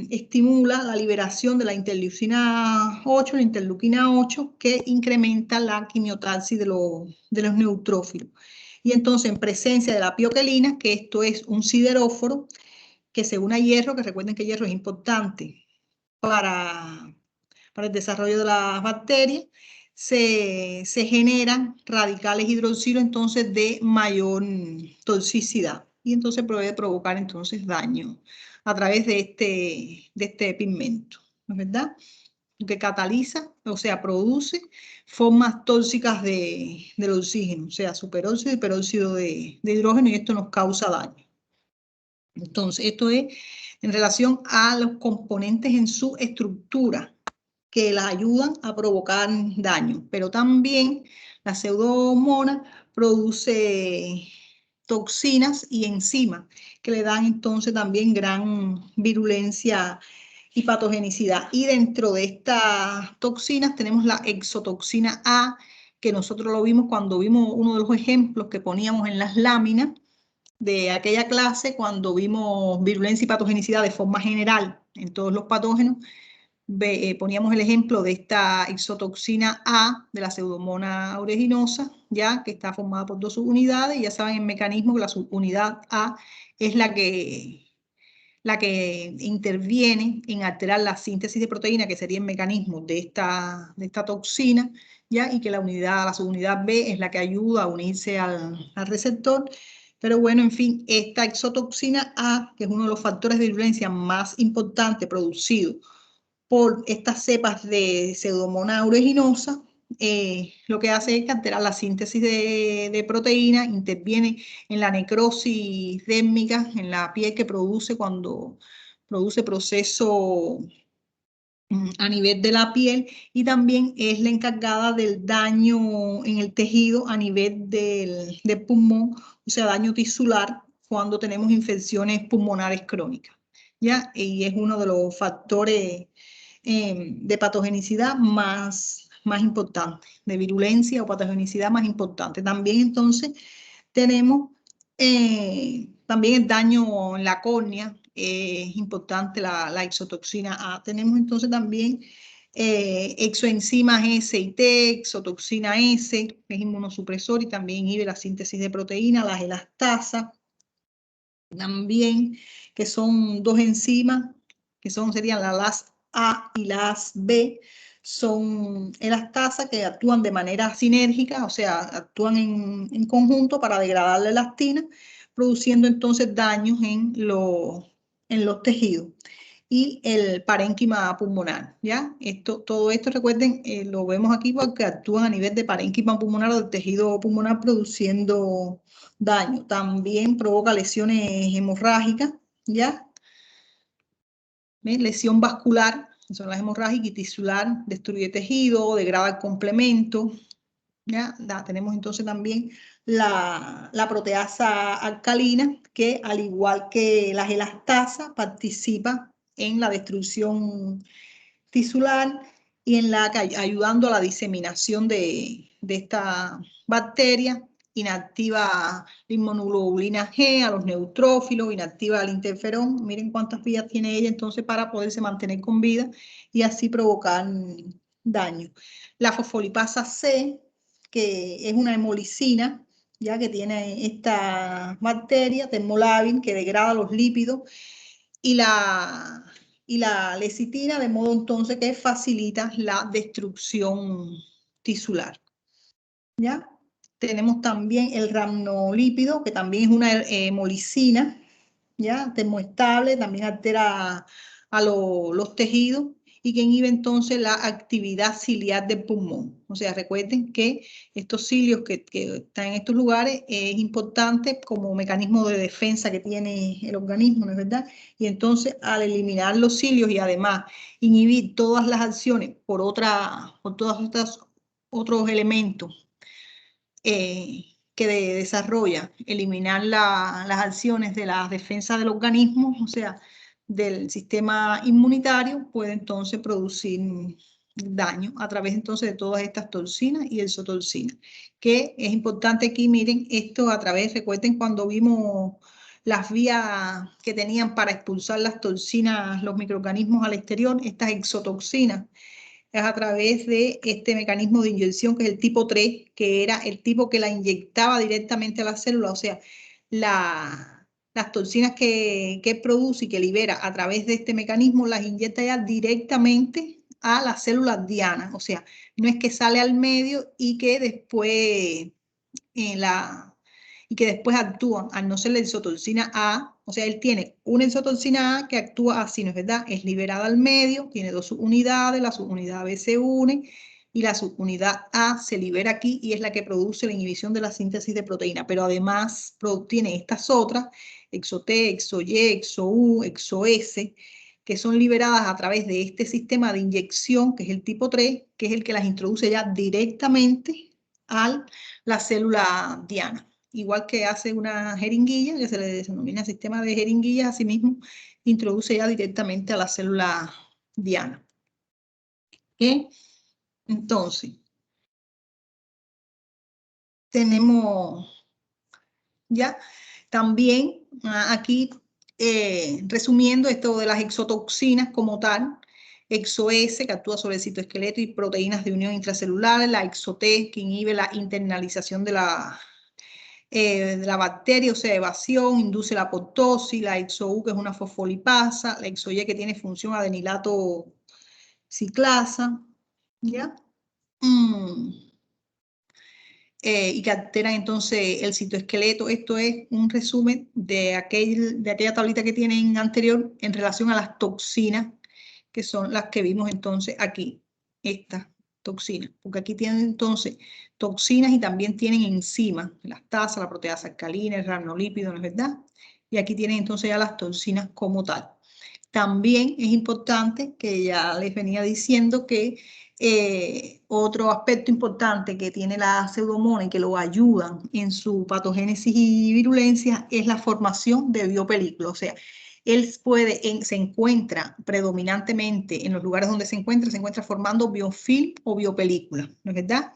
estimula la liberación de la interleucina 8, la interleuquina 8, que incrementa la quimiotaxis de los neutrófilos. Y entonces, en presencia de la pioquelina, que esto es un sideróforo, que se une a hierro, que recuerden que hierro es importante para el desarrollo de las bacterias, se generan radicales hidroxilo entonces de mayor toxicidad, y entonces puede provocar entonces daño a través de este pigmento, ¿no es verdad? Que cataliza, o sea, produce formas tóxicas del oxígeno, o sea, superóxido y peróxido de hidrógeno, y esto nos causa daño. Entonces, esto es en relación a los componentes en su estructura que las ayudan a provocar daño, pero también la pseudomonas produce toxinas y enzimas que le dan entonces también gran virulencia y patogenicidad. Y dentro de estas toxinas tenemos la exotoxina A, que nosotros lo vimos cuando vimos uno de los ejemplos que poníamos en las láminas de aquella clase, cuando vimos virulencia y patogenicidad de forma general en todos los patógenos. Poníamos el ejemplo de esta exotoxina A, de la Pseudomonas aeruginosa, ya que está formada por dos subunidades, y ya saben el mecanismo, que la subunidad A es la que interviene en alterar la síntesis de proteína, que sería el mecanismo de esta toxina, ¿ya? Y que la subunidad B es la que ayuda a unirse al receptor. Pero bueno, en fin, esta exotoxina A, que es uno de los factores de virulencia más importantes producidos por estas cepas de Pseudomonas aeruginosa, lo que hace es alterar la síntesis de proteínas, interviene en la necrosis dérmica en la piel que produce cuando produce proceso a nivel de la piel, y también es la encargada del daño en el tejido a nivel del pulmón, o sea, daño tisular cuando tenemos infecciones pulmonares crónicas, ¿ya? Y es uno de los factores de patogenicidad más importante, de virulencia o patogenicidad más importante. También entonces tenemos también el daño en la córnea, es importante la exotoxina A. Tenemos entonces también exoenzimas S y T, exotoxina S, que es inmunosupresor y también inhibe la síntesis de proteínas, las elastasas, también, que son dos enzimas, que serían la LAS A y las B, son elastasas que actúan de manera sinérgica, o sea, actúan en conjunto para degradar la elastina, produciendo entonces daños en los tejidos. Y el parénquima pulmonar, ¿ya? Todo esto, recuerden, lo vemos aquí porque actúan a nivel de parénquima pulmonar o del tejido pulmonar, produciendo daño. También provoca lesiones hemorrágicas, ¿ya? ¿Ven? Lesión vascular, son las hemorrágicas, y tisular, destruye tejido, degrada el complemento, ¿ya? Tenemos entonces también la proteasa alcalina, que al igual que las elastasas participa en la destrucción tisular y ayudando a la diseminación de esta bacteria. Inactiva la inmunoglobulina G, a los neutrófilos, inactiva el interferón. Miren cuántas vías tiene ella entonces para poderse mantener con vida y así provocar daño. La fosfolipasa C, que es una hemolicina, ya que tiene esta bacteria, termolábil, que degrada los lípidos, y la lecitina, de modo entonces que facilita la destrucción tisular, ¿ya? Tenemos también el ramnolípido, que también es una hemolicina, ¿ya? Termoestable, también altera a los tejidos y que inhibe entonces la actividad ciliar del pulmón. O sea, recuerden que estos cilios que están en estos lugares es importante como mecanismo de defensa que tiene el organismo, ¿no es verdad? Y entonces al eliminar los cilios y además inhibir todas las acciones por todos estos otros elementos que desarrolla, eliminar las acciones de la defensa del organismo, o sea, del sistema inmunitario, puede entonces producir daño a través entonces de todas estas toxinas y exotoxinas. Que es importante aquí, miren, esto a través, recuerden cuando vimos las vías que tenían para expulsar las toxinas, los microorganismos al exterior, estas exotoxinas, es a través de este mecanismo de inyección que es el tipo 3, que era el tipo que la inyectaba directamente a la célula, o sea, las toxinas que produce y que libera a través de este mecanismo las inyecta ya directamente a las células dianas, o sea, no es que sale al medio y que después actúan, al no ser la isotoxina A, o sea, él tiene una isotoxina A que actúa así, ¿no es verdad? Es liberada al medio, tiene dos subunidades, la subunidad B se une y la subunidad A se libera aquí y es la que produce la inhibición de la síntesis de proteína, pero además tiene estas otras, ExoT, ExoY, ExoU, ExoS, que son liberadas a través de este sistema de inyección, que es el tipo 3, que es el que las introduce ya directamente a la célula diana. Igual que hace una jeringuilla, que se le denomina sistema de jeringuillas, asimismo introduce ya directamente a la célula diana. ¿Qué? Entonces, tenemos ya también aquí, resumiendo esto de las exotoxinas como tal, ExoS, que actúa sobre el citoesqueleto y proteínas de unión intracelular, la ExoT, que inhibe la internalización de la bacteria, o sea, evasión, induce la apoptosis, la ExoU, que es una fosfolipasa, la ExoY, que tiene función adenilato ciclasa, ¿ya? Y que alteran entonces el citoesqueleto. Esto es un resumen de aquella tablita que tienen anterior en relación a las toxinas, que son las que vimos entonces aquí, estas toxinas, porque aquí tienen entonces toxinas y también tienen enzimas, las tasas, la proteasa alcalina, el ranolípido, ¿no es verdad? Y aquí tienen entonces ya las toxinas como tal. También es importante que ya les venía diciendo que otro aspecto importante que tiene la pseudomonas y que lo ayudan en su patogénesis y virulencia es la formación de biopelículas. O sea, se encuentra predominantemente en los lugares donde se encuentra formando biofilm o biopelícula, ¿no es verdad?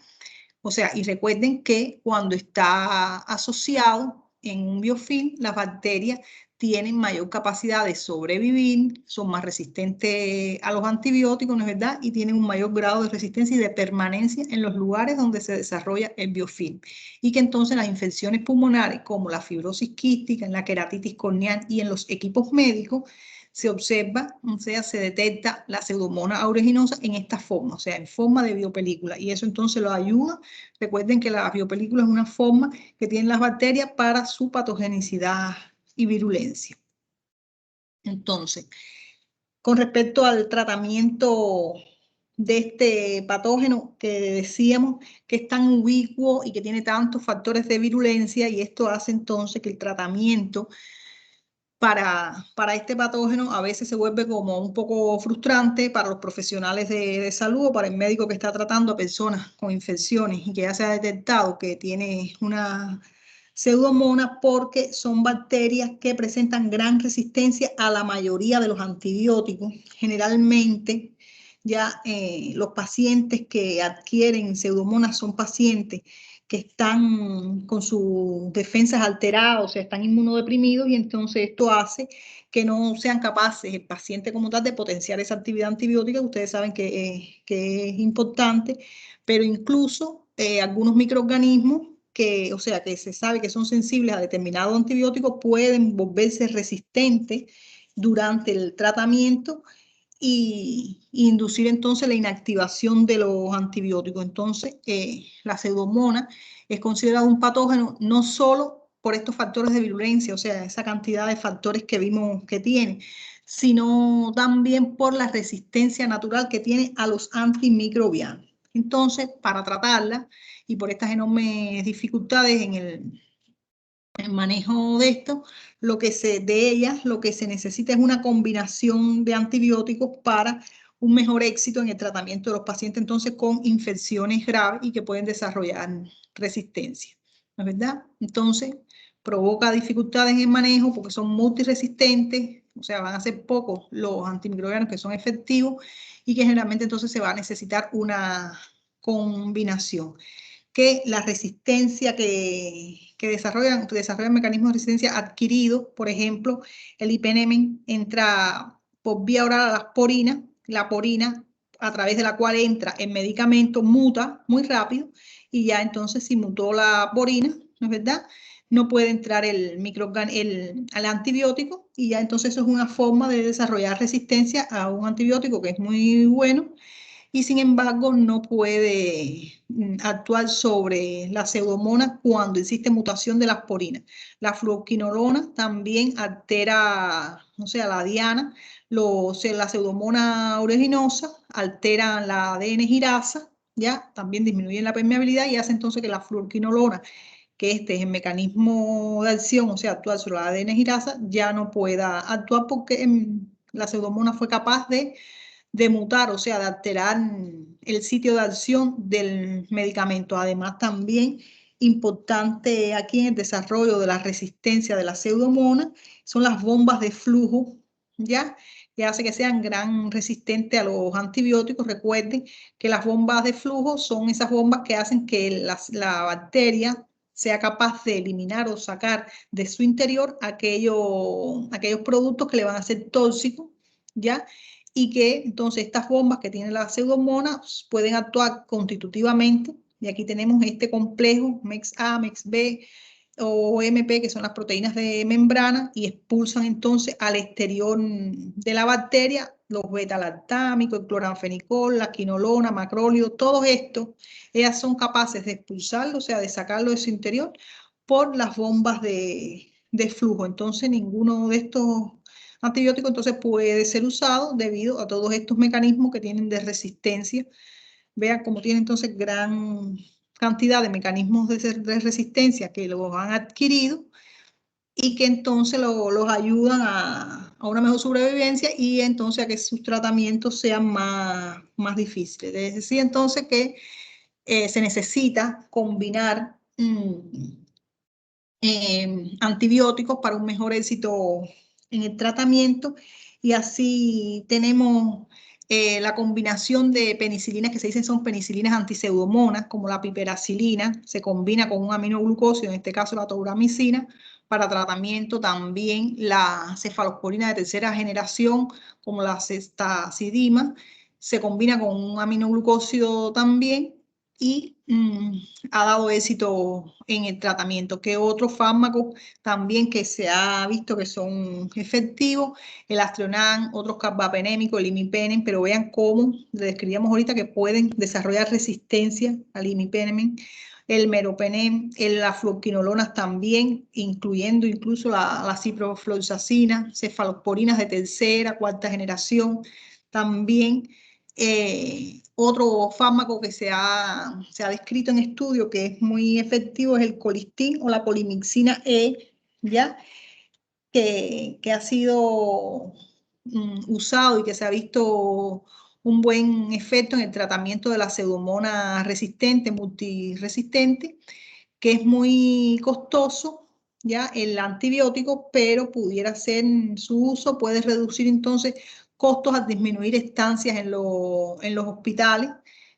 O sea, y recuerden que cuando está asociado en un biofilm, las bacterias tienen mayor capacidad de sobrevivir, son más resistentes a los antibióticos, ¿no es verdad? Y tienen un mayor grado de resistencia y de permanencia en los lugares donde se desarrolla el biofilm. Y que entonces las infecciones pulmonares, como la fibrosis quística, en la queratitis corneal y en los equipos médicos, se observa, o sea, se detecta la pseudomonas aeruginosa en esta forma, o sea, en forma de biopelícula. Y eso entonces lo ayuda. Recuerden que la biopelícula es una forma que tienen las bacterias para su patogenicidad y virulencia. Entonces, con respecto al tratamiento de este patógeno que decíamos que es tan ubicuo y que tiene tantos factores de virulencia, y esto hace entonces que el tratamiento para este patógeno a veces se vuelve como un poco frustrante para los profesionales de salud o para el médico que está tratando a personas con infecciones y que ya se ha detectado que tiene una pseudomonas, porque son bacterias que presentan gran resistencia a la mayoría de los antibióticos. Generalmente ya los pacientes que adquieren pseudomonas son pacientes que están con sus defensas alteradas, o sea, están inmunodeprimidos, y entonces esto hace que no sean capaces el paciente como tal de potenciar esa actividad antibiótica, que ustedes saben que es importante, pero incluso algunos microorganismos que, o sea, que se sabe que son sensibles a determinados antibióticos pueden volverse resistentes durante el tratamiento y inducir entonces la inactivación de los antibióticos. Entonces, la pseudomonas es considerado un patógeno no solo por estos factores de virulencia, o sea, esa cantidad de factores que vimos que tiene, sino también por la resistencia natural que tiene a los antimicrobianos. Entonces, para tratarla y por estas enormes dificultades en el manejo de esto, lo que se necesita es una combinación de antibióticos para un mejor éxito en el tratamiento de los pacientes entonces con infecciones graves y que pueden desarrollar resistencia, ¿no es verdad? Entonces, provoca dificultades en el manejo porque son multiresistentes, o sea, van a ser pocos los antimicrobianos que son efectivos y que generalmente entonces se va a necesitar una combinación que la resistencia que desarrollan mecanismos de resistencia adquiridos, por ejemplo, el ipenemen entra por vía oral a las porinas, la porina a través de la cual entra el medicamento muta muy rápido y ya entonces si mutó la porina, ¿no es verdad? No puede entrar al antibiótico y ya entonces eso es una forma de desarrollar resistencia a un antibiótico que es muy bueno y sin embargo no puede actuar sobre la pseudomonas cuando existe mutación de las porinas. La fluoquinolona también altera, o sea, la diana, la pseudomonas aeruginosa, altera la ADN girasa, ya también disminuyen la permeabilidad y hace entonces que la fluoquinolona, que este es el mecanismo de acción, o sea, actuar sobre la ADN girasa, ya no pueda actuar porque la pseudomonas fue capaz de mutar, o sea, de alterar el sitio de acción del medicamento. Además, también importante aquí en el desarrollo de la resistencia de la pseudomonas son las bombas de flujo, ¿ya? Que hace que sean gran resistentes a los antibióticos. Recuerden que las bombas de flujo son esas bombas que hacen que la bacteria sea capaz de eliminar o sacar de su interior aquellos productos que le van a ser tóxicos, ¿ya? Y que entonces estas bombas que tienen las pseudomonas pueden actuar constitutivamente. Y aquí tenemos este complejo MEX-A, MEX-B o MP, que son las proteínas de membrana, y expulsan entonces al exterior de la bacteria los beta-lactámicos, el cloranfenicol, la quinolona, macróleo, todo esto, ellas son capaces de expulsarlo, o sea, de sacarlo de su interior por las bombas de flujo. Entonces, ninguno de estos antibiótico entonces puede ser usado debido a todos estos mecanismos que tienen de resistencia. Vean cómo tiene entonces gran cantidad de mecanismos de resistencia que los han adquirido y que entonces los ayudan a una mejor sobrevivencia y entonces a que sus tratamientos sean más difíciles. Es decir, entonces que se necesita combinar antibióticos para un mejor éxito en el tratamiento y así tenemos la combinación de penicilinas que se dicen son penicilinas antipseudomonas como la piperacilina, se combina con un aminoglucósido, en este caso la tauramicina, para tratamiento también la cefalosporina de tercera generación como la ceftazidima, se combina con un aminoglucósido también y ha dado éxito en el tratamiento. Que otros fármacos también que se ha visto que son efectivos, el Astronan, otros carbapenémicos, el imipenem, pero vean cómo le describíamos ahorita que pueden desarrollar resistencia al imipenem, el meropenem, la fluoquinolonas también, incluyendo incluso la ciprofloxacina, cefalosporinas de tercera, cuarta generación, también otro fármaco que se ha descrito en estudio que es muy efectivo es el colistin o la polimixina E, ¿ya? Que ha sido usado y que se ha visto un buen efecto en el tratamiento de la pseudomonas resistente, multiresistente, que es muy costoso, ya el antibiótico, pero pudiera ser su uso, puede reducir entonces costos al disminuir estancias en los hospitales,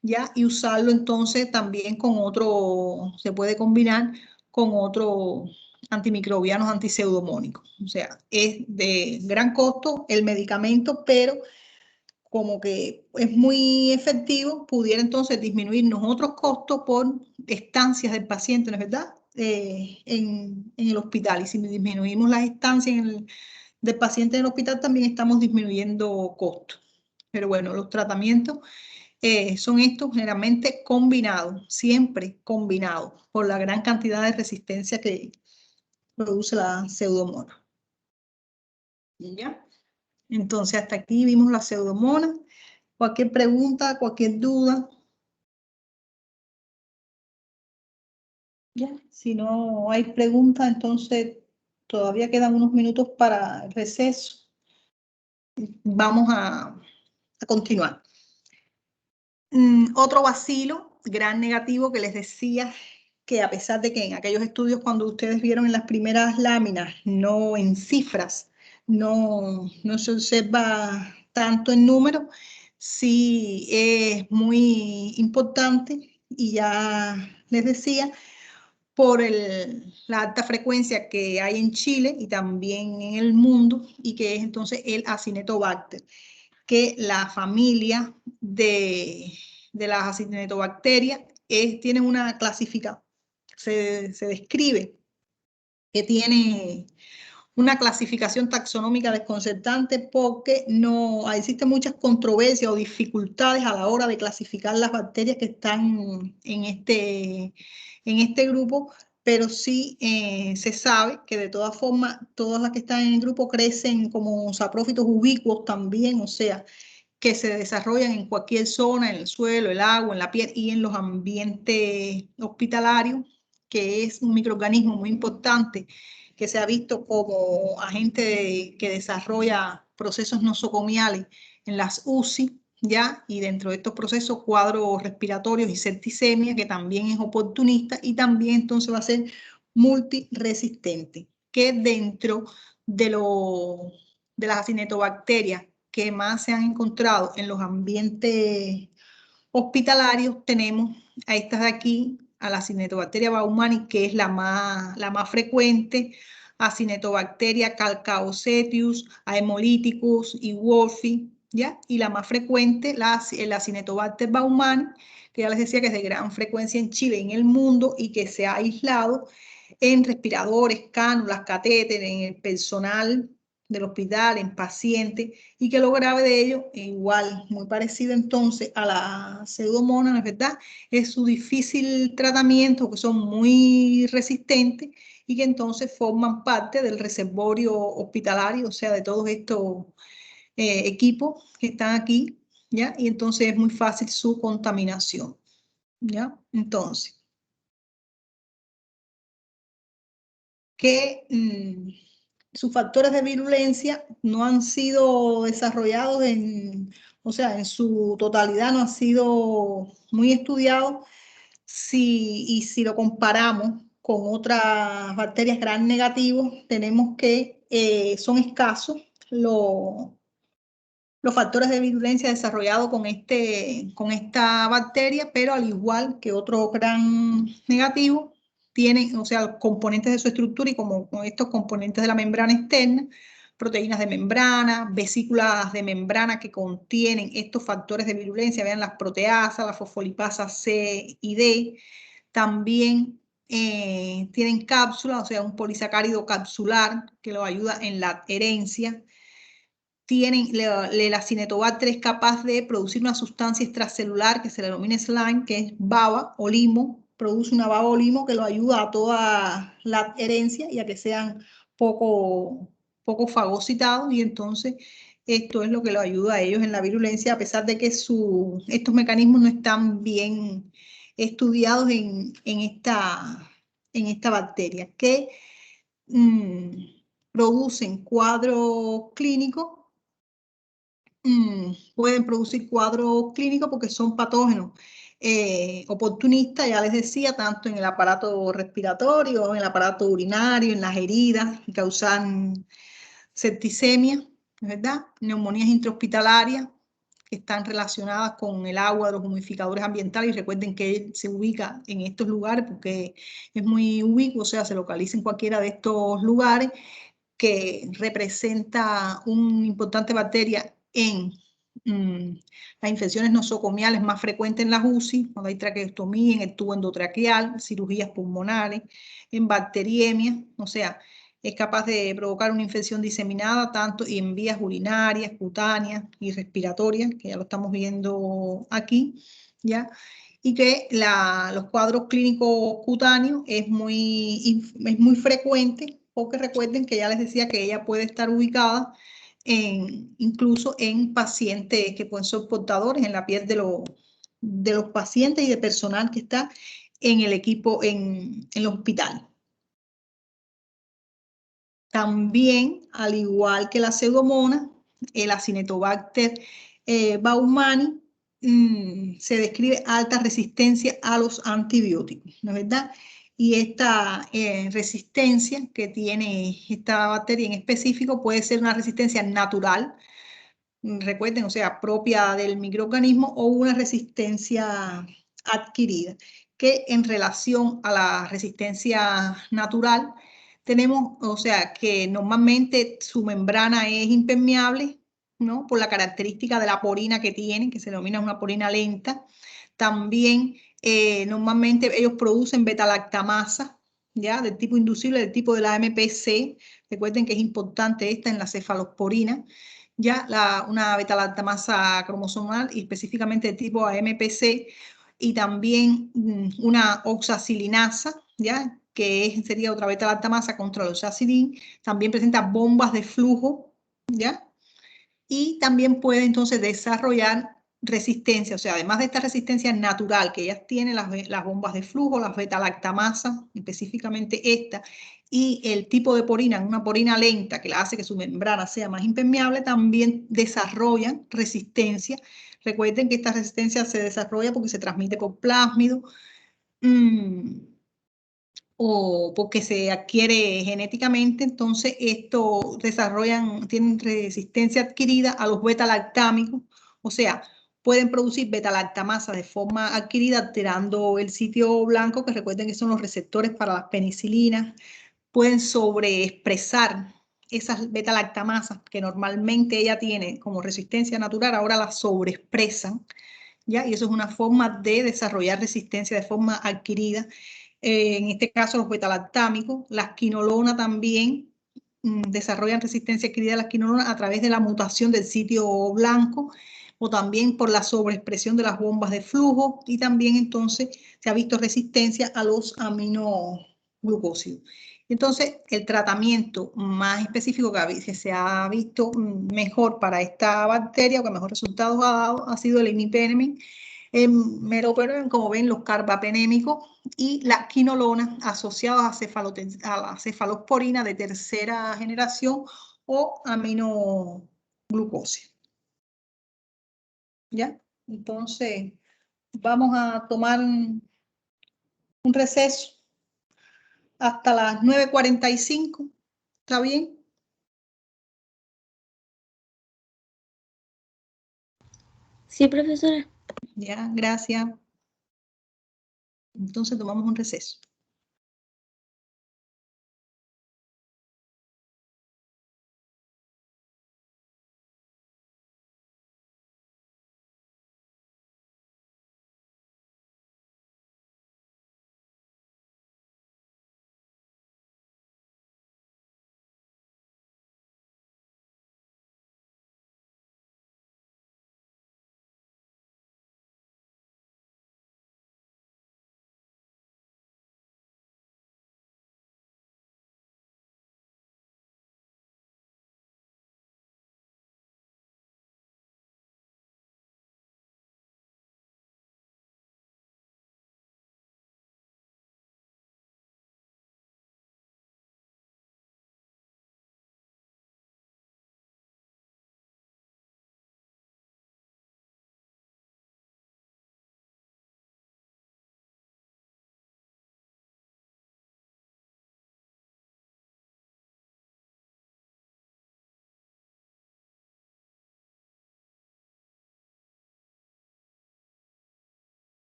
ya, y usarlo entonces también con otro, se puede combinar con otro antimicrobianos antiseudomónicos. O sea, es de gran costo el medicamento, pero como que es muy efectivo, pudiera entonces disminuirnos otros costos por estancias del paciente, ¿no es verdad? En el hospital. Y si disminuimos las estancias del paciente en el hospital, también estamos disminuyendo costos. Pero bueno, los tratamientos son estos generalmente combinados, siempre combinados, por la gran cantidad de resistencia que produce la pseudomonas. ¿Ya? Entonces, hasta aquí vimos la pseudomonas. Cualquier pregunta, cualquier duda. Ya, si no hay preguntas, entonces todavía quedan unos minutos para el receso. Vamos a continuar. Otro vacilo, gran negativo que les decía que a pesar de que en aquellos estudios cuando ustedes vieron en las primeras láminas, no en cifras, no se observa tanto en número, sí es muy importante y ya les decía, por la alta frecuencia que hay en Chile y también en el mundo y que es entonces el Acinetobacter, que la familia de las acinetobacterias tiene una clasificación, se describe que tiene una clasificación taxonómica desconcertante porque no existen muchas controversias o dificultades a la hora de clasificar las bacterias que están en este grupo, pero sí se sabe que de todas formas todas las que están en el grupo crecen como saprófitos ubicuos también, o sea, que se desarrollan en cualquier zona, en el suelo, el agua, en la piel y en los ambientes hospitalarios, que es un microorganismo muy importante que se ha visto como agente que desarrolla procesos nosocomiales en las UCI, ¿ya? Y dentro de estos procesos, cuadros respiratorios y septicemia, que también es oportunista y también entonces va a ser multiresistente, que dentro de las acinetobacterias que más se han encontrado en los ambientes hospitalarios, tenemos a estas de aquí, a la Acinetobacteria baumannii, que es la más frecuente, Acinetobacteria calcaocetius, Haemolyticus y Wolffi, ¿ya? Y la más frecuente, el Acinetobacter baumannii, que ya les decía que es de gran frecuencia en Chile y en el mundo y que se ha aislado en respiradores, cánulas, catéteres, en el personal del hospital, en pacientes, y que lo grave de ello, igual, muy parecido entonces a la pseudomonas, ¿verdad? Es su difícil tratamiento, que son muy resistentes y que entonces forman parte del reservorio hospitalario, o sea, de todos estos equipos que están aquí, ¿ya? Y entonces es muy fácil su contaminación, ¿ya? Entonces, que sus factores de virulencia no han sido desarrollados o sea, en su totalidad no han sido muy estudiados y si lo comparamos con otras bacterias gram negativos, tenemos que son escasos los factores de virulencia desarrollados con esta bacteria, pero al igual que otros gram negativos, tienen, o sea, componentes de su estructura y como con estos componentes de la membrana externa, proteínas de membrana, vesículas de membrana que contienen estos factores de virulencia, vean las proteasas, la fosfolipasa C y D, también tienen cápsulas, o sea, un polisacárido capsular que lo ayuda en la adherencia. La Acinetobacter es capaz de producir una sustancia extracelular que se le denomina slime, que es baba o limo, produce una baba o limo que lo ayuda a toda la adherencia y a que sean poco fagocitados, y entonces esto es lo que lo ayuda a ellos en la virulencia, a pesar de que estos mecanismos no están bien estudiados en esta bacteria, que producen cuadros clínicos. Pueden producir cuadros clínicos porque son patógenos oportunistas, ya les decía, tanto en el aparato respiratorio, en el aparato urinario, en las heridas, y causan septicemia, ¿verdad? Neumonías intrahospitalarias que están relacionadas con el agua de los humidificadores ambientales, y recuerden que él se ubica en estos lugares porque es muy ubicuo, o sea, se localiza en cualquiera de estos lugares, que representa una importante bacteria en las infecciones nosocomiales más frecuentes en las UCI, cuando hay traqueostomía, en el tubo endotraqueal, cirugías pulmonares, en bacteriemia, o sea, es capaz de provocar una infección diseminada tanto en vías urinarias, cutáneas y respiratorias, que ya lo estamos viendo aquí, ¿ya? Y que los cuadros clínicos cutáneos es muy frecuente, porque recuerden que ya les decía que ella puede estar ubicada incluso en pacientes que pueden ser portadores en la piel de los pacientes y de personal que está en el equipo, en el hospital. También, al igual que la pseudomonas, el Acinetobacter baumannii, se describe alta resistencia a los antibióticos, ¿no es verdad? Y esta resistencia que tiene esta bacteria en específico puede ser una resistencia natural, recuerden, o sea, propia del microorganismo, o una resistencia adquirida, que en relación a la resistencia natural tenemos, o sea, que normalmente su membrana es impermeable, ¿no? Por la característica de la porina que tienen, que se denomina una porina lenta. También normalmente ellos producen beta-lactamasa, ¿ya? Del tipo inducible, del tipo de la MPC. Recuerden que es importante esta en la cefalosporina, ya una beta-lactamasa cromosomal y específicamente de tipo AMPC, y también una oxacilinasa, ya que sería otra beta-lactamasa contra el oxacilin. También presenta bombas de flujo, ya, y también puede entonces desarrollar resistencia, o sea, además de esta resistencia natural que ellas tienen, las bombas de flujo, las beta-lactamasa, específicamente esta, y el tipo de porina, una porina lenta que la hace que su membrana sea más impermeable, también desarrollan resistencia. Recuerden que esta resistencia se desarrolla porque se transmite por plásmido, o porque se adquiere genéticamente. Entonces esto tienen resistencia adquirida a los beta-lactámicos, o sea, pueden producir beta-lactamasa de forma adquirida alterando el sitio blanco, que recuerden que son los receptores para las penicilinas. Pueden sobreexpresar esas beta-lactamasas que normalmente ella tiene como resistencia natural, ahora las sobreexpresan, ¿ya? Y eso es una forma de desarrollar resistencia de forma adquirida. En este caso, los betalactámicos, las quinolonas también desarrollan resistencia adquirida a las quinolonas a través de la mutación del sitio blanco, o también por la sobreexpresión de las bombas de flujo, y también entonces se ha visto resistencia a los aminoglucósidos. Entonces, el tratamiento más específico que se ha visto mejor para esta bacteria, o que mejor resultados ha dado, ha sido el imipenem, meropenem, como ven, los carbapenémicos, y las quinolonas asociadas a la cefalosporina de tercera generación o aminoglucosis. ¿Ya? Entonces, vamos a tomar un receso hasta las 9:45. ¿Está bien? Sí, profesora. Ya, gracias. Entonces tomamos un receso.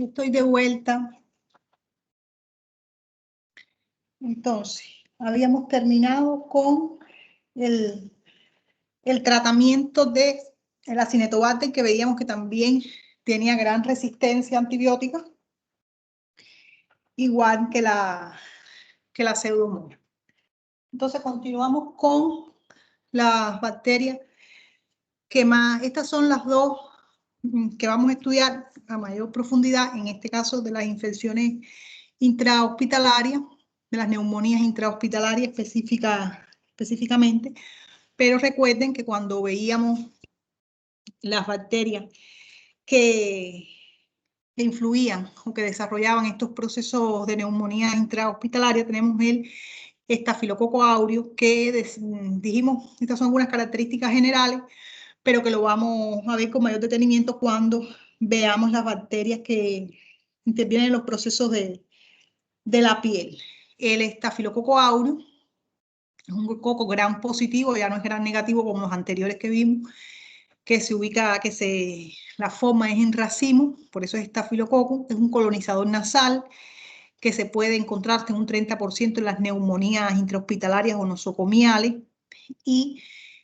Estoy de vuelta. Entonces, habíamos terminado con el tratamiento de la Acinetobacter, que veíamos que también tenía gran resistencia antibiótica, igual que la Pseudomonas. Entonces, continuamos con las bacterias que más, estas son las dos que vamos a estudiar a mayor profundidad, en este caso de las infecciones intrahospitalarias, de las neumonías intrahospitalarias específicamente, pero recuerden que cuando veíamos las bacterias que influían o que desarrollaban estos procesos de neumonía intrahospitalaria, tenemos el estafilococo aureus, que dijimos, estas son algunas características generales, pero que lo vamos a ver con mayor detenimiento cuando veamos las bacterias que intervienen en los procesos de la piel. El estafilococo aureus es un coco gran positivo, ya no es gran negativo como los anteriores que vimos, que se ubica, la forma es en racimo, por eso es estafilococo, es un colonizador nasal que se puede encontrar en un 30% en las neumonías intrahospitalarias o nosocomiales y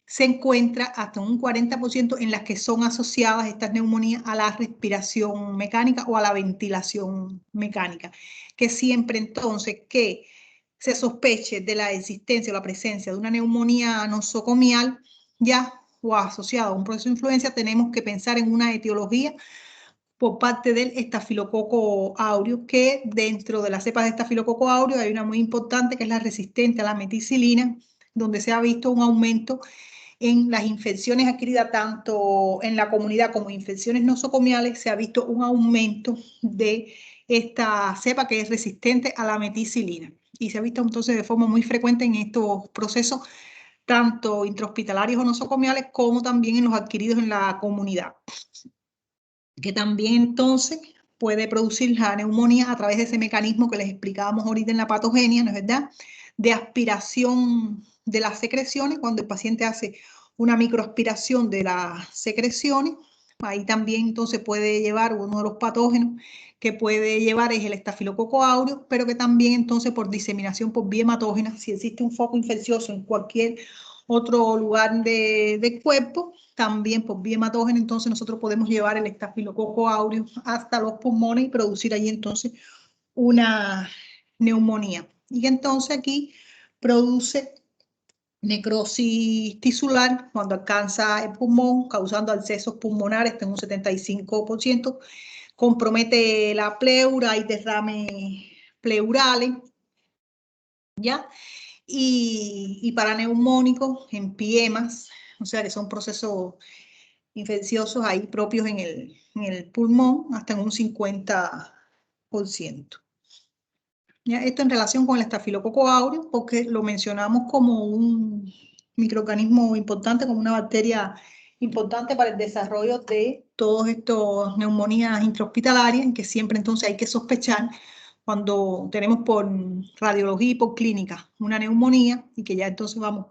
se encuentra hasta un 40% en las que son asociadas estas neumonías a la respiración mecánica o a la ventilación mecánica, que siempre entonces que se sospeche de la existencia o la presencia de una neumonía nosocomial ya o asociada a un proceso de influencia, tenemos que pensar en una etiología por parte del estafilococo aureus, que dentro de las cepas de estafilococo aureus hay una muy importante que es la resistente a la meticilina, donde se ha visto un aumento en las infecciones adquiridas tanto en la comunidad como infecciones nosocomiales, se ha visto un aumento de esta cepa que es resistente a la meticilina. Y se ha visto entonces de forma muy frecuente en estos procesos, tanto intrahospitalarios o nosocomiales, como también en los adquiridos en la comunidad, que también entonces puede producir la neumonía a través de ese mecanismo que les explicábamos ahorita en la patogenia, ¿no es verdad?, de aspiración de las secreciones, cuando el paciente hace una microaspiración de las secreciones, ahí también entonces puede llevar uno de los patógenos que puede llevar es el estafilococo aureus, pero que también entonces por diseminación por vía hematógena, si existe un foco infeccioso en cualquier otro lugar del cuerpo, también por vía hematógena, entonces nosotros podemos llevar el estafilococo aureus hasta los pulmones y producir allí entonces una neumonía. Y entonces aquí produce necrosis tisular cuando alcanza el pulmón, causando accesos pulmonares en un 75%, compromete la pleura, hay derrames pleurales, ¿ya? Y paraneumónicos, empiemas, o sea que son procesos infecciosos ahí propios en el pulmón, hasta en un 50%. ¿Ya? Esto en relación con el estafilococo aureus, porque lo mencionamos como un microorganismo importante, como una bacteria importante para el desarrollo de todos estos neumonías intrahospitalarias, que siempre entonces hay que sospechar cuando tenemos por radiología y por clínica una neumonía y que ya entonces vamos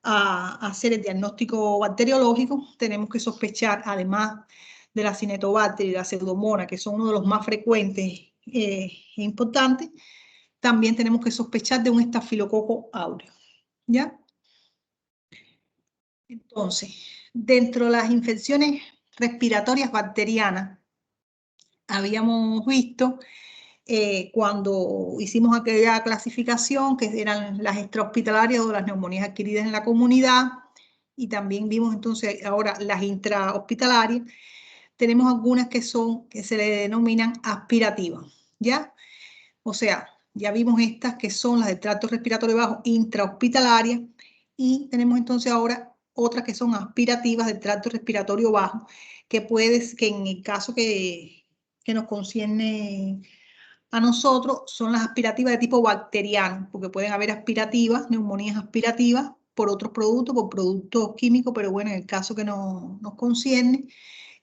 a hacer el diagnóstico bacteriológico, tenemos que sospechar, además de la Acinetobacter y la Pseudomonas, que son uno de los más frecuentes e importantes, también tenemos que sospechar de un estafilococo aureus, ¿ya? Entonces, dentro de las infecciones respiratorias bacterianas, habíamos visto cuando hicimos aquella clasificación, que eran las extrahospitalarias o las neumonías adquiridas en la comunidad, y también vimos entonces ahora las intrahospitalarias, tenemos algunas que se le denominan aspirativas, ¿ya? O sea, ya vimos estas que son las del tracto respiratorio bajo intrahospitalarias y tenemos entonces ahora otras que son aspirativas del tracto respiratorio bajo, que en el caso que nos concierne a nosotros son las aspirativas de tipo bacteriano, porque pueden haber aspirativas, neumonías aspirativas por otros productos, por productos químicos, pero bueno, en el caso que nos concierne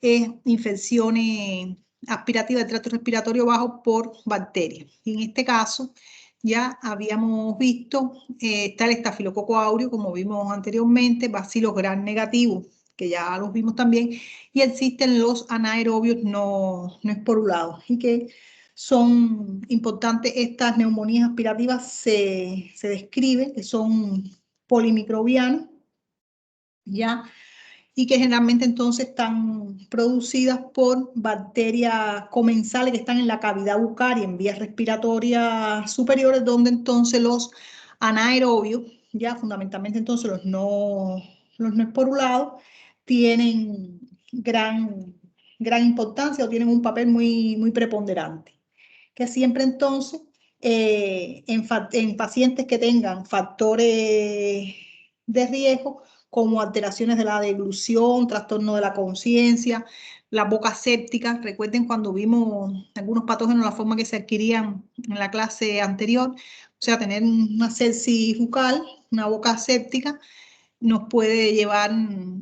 es infecciones aspirativas del tracto respiratorio bajo por bacterias. Y en este caso ya habíamos visto, está el estafilococo aureus, como vimos anteriormente, Bacillus gram negativo, que ya los vimos también, y existen los anaerobios no esporulados, y que son importantes. Estas neumonías aspirativas se describe que son polimicrobianas, ¿ya? Y que generalmente entonces están producidas por bacterias comensales que están en la cavidad bucal y en vías respiratorias superiores, donde entonces los anaerobios, ya fundamentalmente entonces los no esporulados, tienen gran importancia o tienen un papel muy preponderante. Que siempre entonces en pacientes que tengan factores de riesgo, como alteraciones de la deglución, trastorno de la conciencia, la boca séptica. Recuerden cuando vimos algunos patógenos, la forma que se adquirían en la clase anterior, o sea, tener una sepsis bucal, una boca séptica, nos puede llevar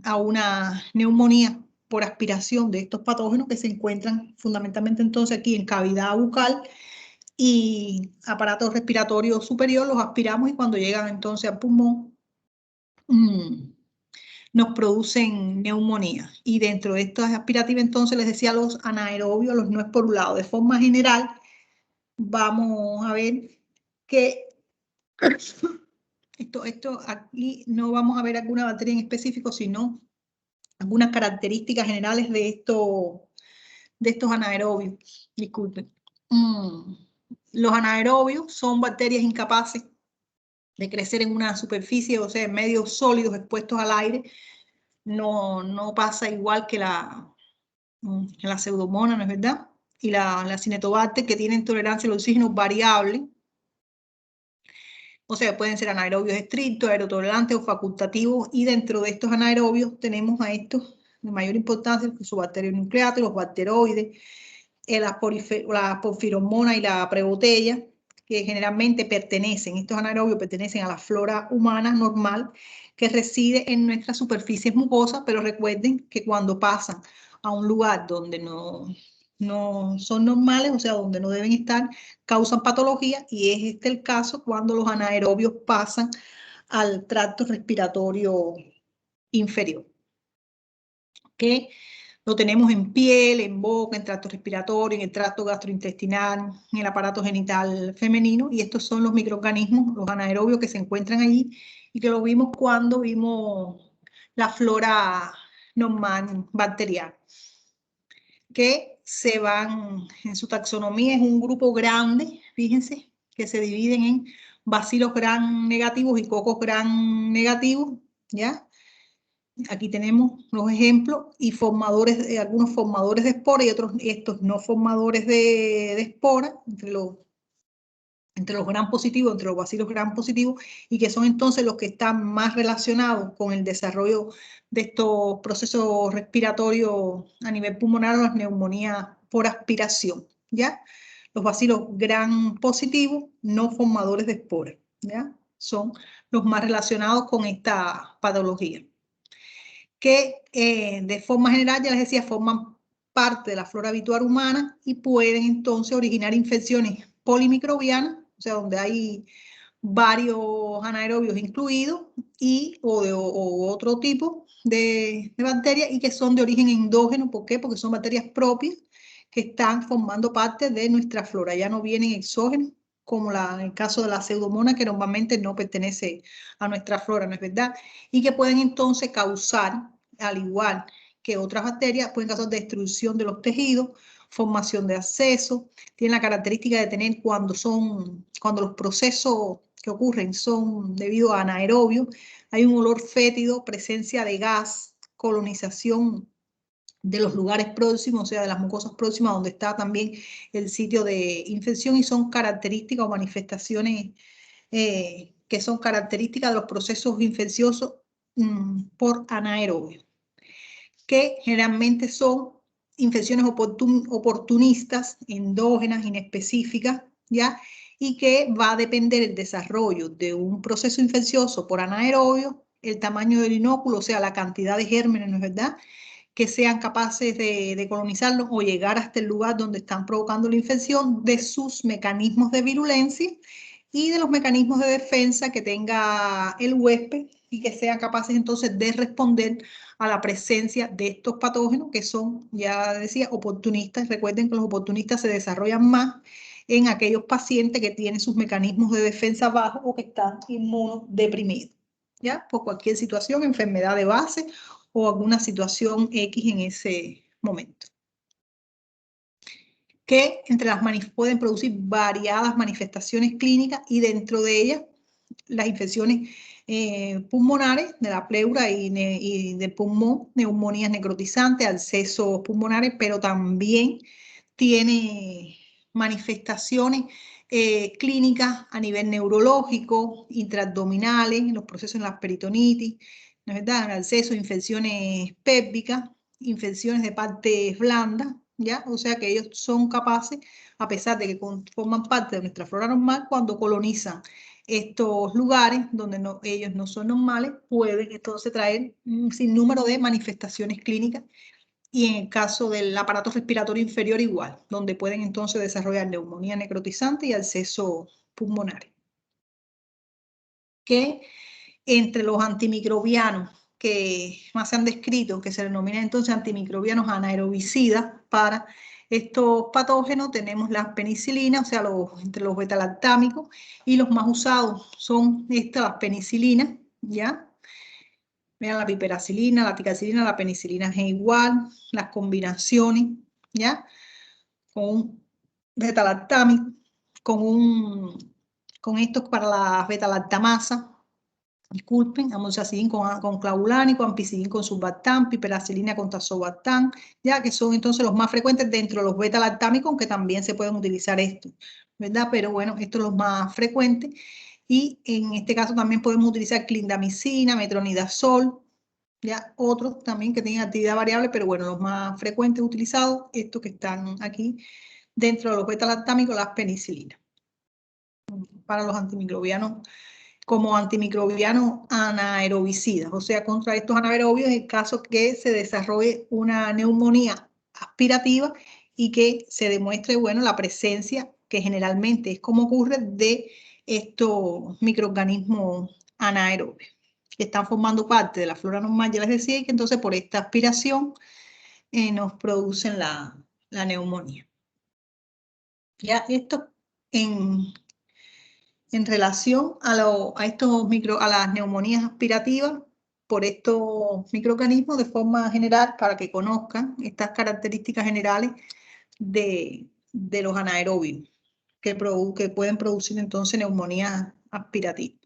a una neumonía por aspiración de estos patógenos que se encuentran fundamentalmente entonces aquí en cavidad bucal y aparato respiratorio superior. Los aspiramos y cuando llegan entonces al pulmón, nos producen neumonía. Y dentro de estas aspirativas, entonces, les decía, los anaerobios, los no esporulados. De forma general, vamos a ver que esto aquí no vamos a ver alguna bacteria en específico, sino algunas características generales de estos anaerobios. Disculpen. Los anaerobios son bacterias incapaces de crecer en una superficie, o sea, en medios sólidos expuestos al aire. No pasa igual que la pseudomonas, ¿no es verdad? Y la Cinetobacter, que tienen tolerancia al oxígeno variable. O sea, pueden ser anaerobios estrictos, aerotolerantes o facultativos. Y dentro de estos anaerobios tenemos a estos de mayor importancia, que son bacterios nucleatos, los bacteroides, la porfiromona y la prebotella, que generalmente estos anaerobios pertenecen a la flora humana normal, que reside en nuestras superficies mucosas, pero recuerden que cuando pasan a un lugar donde no son normales, o sea, donde no deben estar, causan patología, y es este el caso cuando los anaerobios pasan al tracto respiratorio inferior, que lo tenemos en piel, en boca, en tracto respiratorio, en el tracto gastrointestinal, en el aparato genital femenino, y estos son los microorganismos, los anaerobios que se encuentran allí y que lo vimos cuando vimos la flora normal bacteriana, que se van en su taxonomía. Es un grupo grande, fíjense, que se dividen en bacilos gram negativos y cocos gram negativos, ¿ya? Aquí tenemos los ejemplos y algunos formadores de espora y otros, estos no formadores de espora, entre los gram positivos, entre los bacilos gram positivos, y que son entonces los que están más relacionados con el desarrollo de estos procesos respiratorios a nivel pulmonar, las neumonías por aspiración, ¿ya? Los bacilos gram positivos, no formadores de espora, ¿ya? Son los más relacionados con esta patología, que de forma general, ya les decía, forman parte de la flora habitual humana y pueden entonces originar infecciones polimicrobianas, o sea, donde hay varios anaerobios incluidos o otro tipo de bacterias, y que son de origen endógeno. ¿Por qué? Porque son bacterias propias que están formando parte de nuestra flora, ya no vienen exógenos, como en el caso de la pseudomonas, que normalmente no pertenece a nuestra flora, ¿no es verdad? Y que pueden entonces causar, al igual que otras bacterias, pueden causar destrucción de los tejidos, formación de abscesos. Tienen la característica de tener, cuando los procesos que ocurren son debido a anaerobios, hay un olor fétido, presencia de gas, colonización de los lugares próximos, o sea, de las mucosas próximas donde está también el sitio de infección, y son características o manifestaciones que son características de los procesos infecciosos por anaerobios, que generalmente son infecciones oportunistas, endógenas, inespecíficas, ¿ya? Y que va a depender el desarrollo de un proceso infeccioso por anaerobio, el tamaño del inóculo, o sea, la cantidad de gérmenes, ¿no es verdad?, que sean capaces de colonizarlos o llegar hasta el lugar donde están provocando la infección, de sus mecanismos de virulencia y de los mecanismos de defensa que tenga el huésped, y que sean capaces entonces de responder a la presencia de estos patógenos que son, ya decía, oportunistas. Recuerden que los oportunistas se desarrollan más en aquellos pacientes que tienen sus mecanismos de defensa bajos o que están inmunodeprimidos, ¿ya? Por cualquier situación, enfermedad de base o alguna situación X en ese momento. Que entre las pueden producir variadas manifestaciones clínicas y dentro de ellas las infecciones pulmonares de la pleura y del pulmón, neumonías necrotizantes, abscesos pulmonares, pero también tiene manifestaciones clínicas a nivel neurológico, intraabdominales, los procesos en las peritonitis, ¿no es verdad? Abscesos, infecciones pélvicas, infecciones de partes blandas, ¿ya? O sea que ellos son capaces, a pesar de que forman parte de nuestra flora normal, cuando colonizan estos lugares donde ellos no son normales, pueden entonces traer un sinnúmero de manifestaciones clínicas y en el caso del aparato respiratorio inferior igual, donde pueden entonces desarrollar neumonía necrotizante y absceso pulmonar. Que entre los antimicrobianos que más se han descrito, que se denominan entonces antimicrobianos anaerobicidas para estos patógenos, tenemos las penicilinas, o sea, entre los betalactámicos, y los más usados son las penicilinas, ¿ya? Vean la piperacilina, la ticacilina, la penicilina es igual, las combinaciones, ¿ya? Con un betalactámico, con estos para las betalactamasa, disculpen, amoxicilina con clavulánico, ampicilina con surbactam, piperacilina con tazobactam, ya que son entonces los más frecuentes dentro de los beta-lactámicos, aunque también se pueden utilizar estos, ¿verdad? Pero bueno, estos son los más frecuentes. Y en este caso también podemos utilizar clindamicina, metronidazol, ya otros también que tienen actividad variable, pero bueno, los más frecuentes utilizados, estos que están aquí dentro de los beta-lactámicos, las penicilinas. Para los antimicrobianos como antimicrobianos anaerobicidas, o sea, contra estos anaerobios en caso que se desarrolle una neumonía aspirativa y que se demuestre, bueno, la presencia, que generalmente es como ocurre, de estos microorganismos anaerobios, que están formando parte de la flora normal, ya les decía, y que entonces por esta aspiración nos producen la neumonía. Ya esto en relación a las neumonías aspirativas por estos microorganismos de forma general para que conozcan estas características generales de los anaerobios que pueden producir entonces neumonías aspirativas.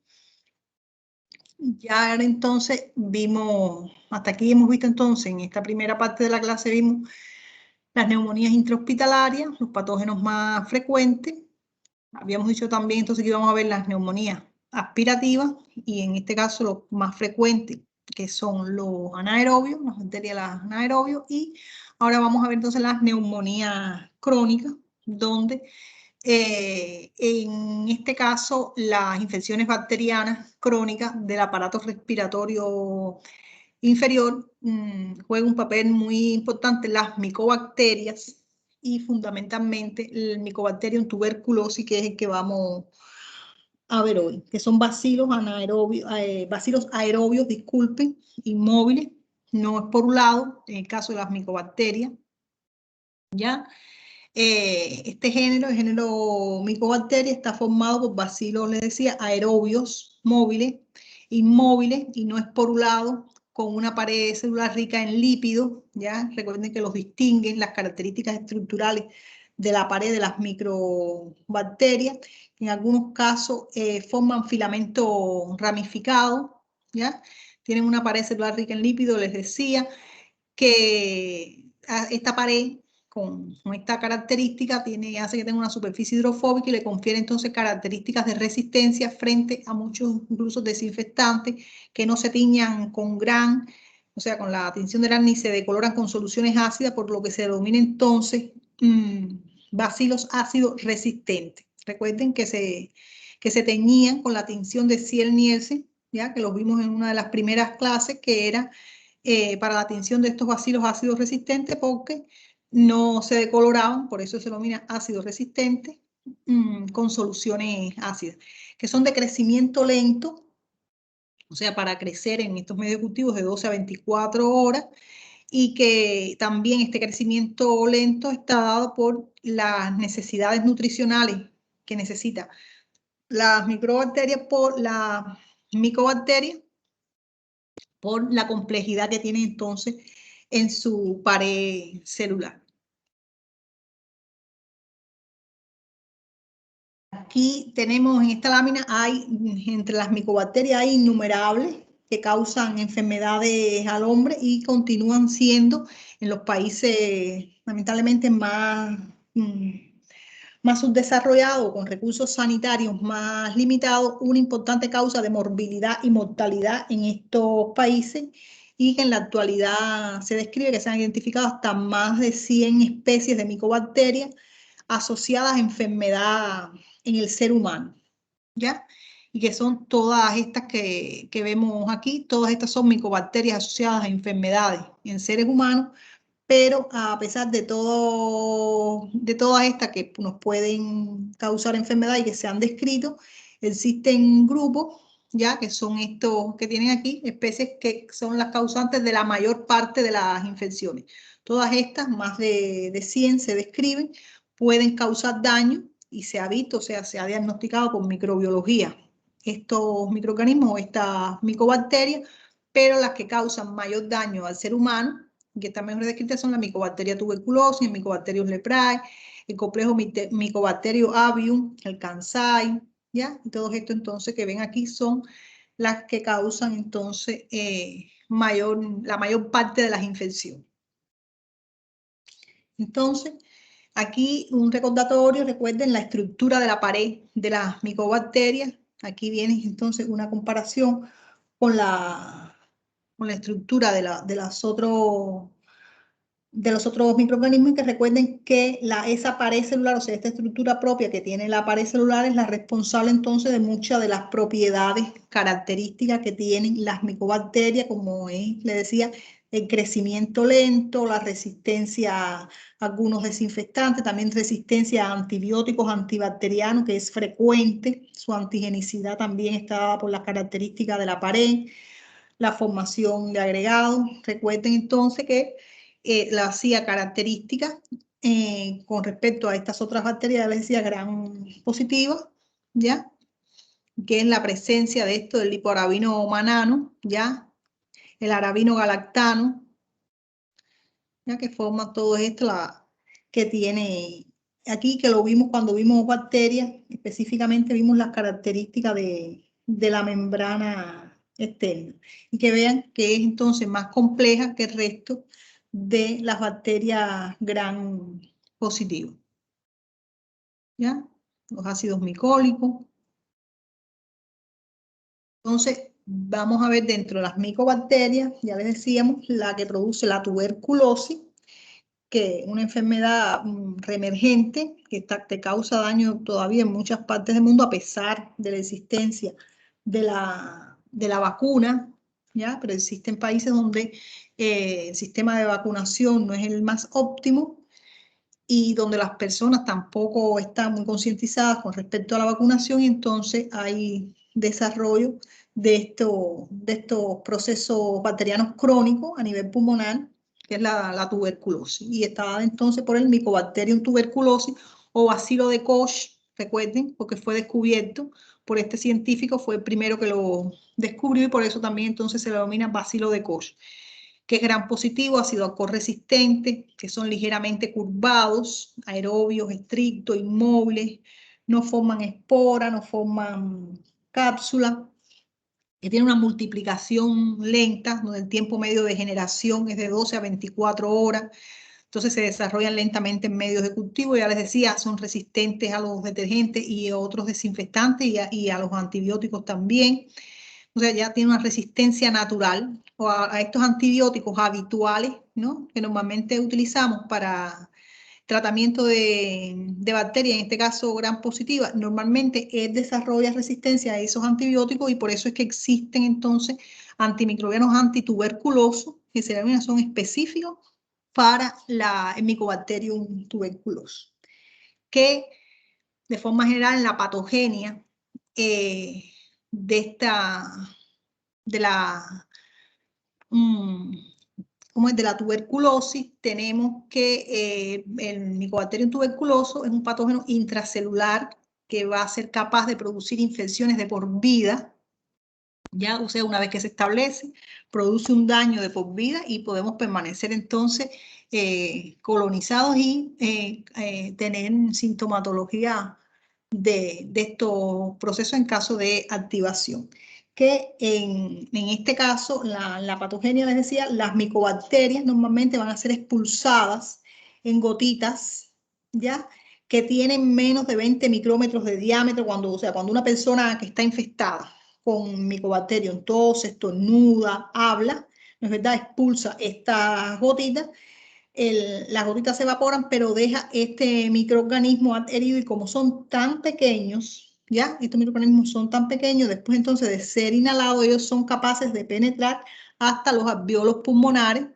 Ya entonces vimos, hasta aquí hemos visto entonces en esta primera parte de la clase vimos las neumonías intrahospitalarias, los patógenos más frecuentes. Habíamos dicho también entonces que íbamos a ver las neumonías aspirativas y en este caso los más frecuentes, que son los anaerobios, las bacterias de los anaerobios, y ahora vamos a ver entonces las neumonías crónicas, donde en este caso las infecciones bacterianas crónicas del aparato respiratorio inferior juegan un papel muy importante las micobacterias y fundamentalmente el Mycobacterium tuberculosis, que es el que vamos a ver hoy, que son bacilos aerobios, disculpen, inmóviles, no es por un lado, en el caso de las micobacterias, ¿ya? Este género, el género Mycobacteria, está formado por bacilos, les decía, aerobios móviles, inmóviles, y no esporulados, con una pared celular rica en lípidos, ¿ya? Recuerden que los distinguen las características estructurales de la pared de las microbacterias. En algunos casos forman filamentos ramificados, ¿ya? Tienen una pared celular rica en lípidos, les decía que esta pared con esta característica hace que tenga una superficie hidrofóbica y le confiere entonces características de resistencia frente a muchos incluso desinfectantes que no se tiñan con GRAN, o sea, con la tinción de GRAN, ni se decoloran con soluciones ácidas, por lo que se denomina entonces bacilos ácidos resistentes. Recuerden que se teñían con la tinción de Ziel-Nielsen, ya que los vimos en una de las primeras clases, que era para la tinción de estos bacilos ácidos resistentes, porque no se decoloraban, por eso se denomina ácido resistente, con soluciones ácidas, que son de crecimiento lento, o sea, para crecer en estos medios de cultivo de 12 a 24 horas, y que también este crecimiento lento está dado por las necesidades nutricionales que necesita las microbacterias por la complejidad que tienen entonces en su pared celular. Aquí tenemos en esta lámina, entre las micobacterias hay innumerables que causan enfermedades al hombre y continúan siendo en los países lamentablemente más subdesarrollados, con recursos sanitarios más limitados, una importante causa de morbilidad y mortalidad en estos países, y que en la actualidad se describe que se han identificado hasta más de 100 especies de micobacterias asociadas a enfermedad en el ser humano, ¿ya? Y que son todas estas que vemos aquí, todas estas son micobacterias asociadas a enfermedades en seres humanos, pero a pesar de todas estas que nos pueden causar enfermedad y que se han descrito, existen grupos, ya que son estos que tienen aquí, especies que son las causantes de la mayor parte de las infecciones. Todas estas, más de 100 se describen, pueden causar daño y se ha visto, o sea, se ha diagnosticado con microbiología estos microorganismos o estas micobacterias, pero las que causan mayor daño al ser humano, que están mejor descritas, son la micobacteria tuberculosis, el Mycobacterium leprae, el complejo micobacterio avium, el Kansai, ¿ya? Y todos estos entonces que ven aquí son las que causan entonces la mayor parte de las infecciones. Entonces, aquí un recordatorio, recuerden la estructura de la pared de las micobacterias. Aquí viene entonces una comparación con la estructura de los otros microorganismos, y que recuerden que esa pared celular, o sea, esta estructura propia que tiene la pared celular, es la responsable entonces de muchas de las propiedades características que tienen las micobacterias, como les decía, el crecimiento lento, la resistencia a algunos desinfectantes, también resistencia a antibióticos antibacterianos, que es frecuente, su antigenicidad también está dada por las características de la pared, la formación de agregados. Recuerden entonces que la hacía características con respecto a estas otras bacterias, les decía, gran positivas, ¿ya? Que es la presencia de esto del lipoarabino manano, ¿ya? El arabino galactano, ¿ya? Que forma todo esto, que tiene aquí, que lo vimos cuando vimos bacterias, específicamente vimos las características de la membrana externa, y que vean que es entonces más compleja que el resto de las bacterias gram positivas, ¿ya? Los ácidos micólicos. Entonces, vamos a ver dentro de las micobacterias, ya les decíamos, la que produce la tuberculosis, que es una enfermedad reemergente que te causa daño todavía en muchas partes del mundo, a pesar de la existencia de la vacuna, ¿ya? Pero existen países donde el sistema de vacunación no es el más óptimo y donde las personas tampoco están muy concientizadas con respecto a la vacunación, y entonces hay desarrollo de estos procesos bacterianos crónicos a nivel pulmonar, que es la tuberculosis, y está dada entonces por el Mycobacterium tuberculosis o bacilo de Koch, recuerden, porque fue descubierto por este científico, fue el primero que lo descubrió, y por eso también entonces se le denomina bacilo de Koch, que es gram positivo, ácido alcohol resistente, que son ligeramente curvados, aerobios, estrictos, inmóviles, no forman espora, no forman cápsula, que tiene una multiplicación lenta, donde el tiempo medio de generación es de 12 a 24 horas, entonces se desarrollan lentamente en medios de cultivo. Ya les decía, son resistentes a los detergentes y a otros desinfectantes y a los antibióticos también. O sea, ya tiene una resistencia natural a estos antibióticos habituales, ¿no? Que normalmente utilizamos para tratamiento de bacterias, en este caso gram positiva. Normalmente él desarrolla resistencia a esos antibióticos, y por eso es que existen entonces antimicrobianos antituberculosos, que son específicos para el Mycobacterium tuberculosis, que de forma general en la patogenia de como es de la tuberculosis, tenemos que el Mycobacterium tuberculoso es un patógeno intracelular que va a ser capaz de producir infecciones de por vida, ya, o sea, una vez que se establece, produce un daño de por vida y podemos permanecer entonces colonizados y tener sintomatología de estos procesos en caso de activación. Que en este caso, la patogenia, les decía, las micobacterias normalmente van a ser expulsadas en gotitas, ¿ya? Que tienen menos de 20 micrómetros de diámetro, o sea, cuando una persona que está infectada con Mycobacterium tose, estornuda, habla, ¿no es verdad? Expulsa estas gotitas, las gotitas se evaporan, pero deja este microorganismo adherido y como son tan pequeños, ¿ya? Estos microorganismos son tan pequeños, después entonces de ser inhalados, ellos son capaces de penetrar hasta los alvéolos pulmonares,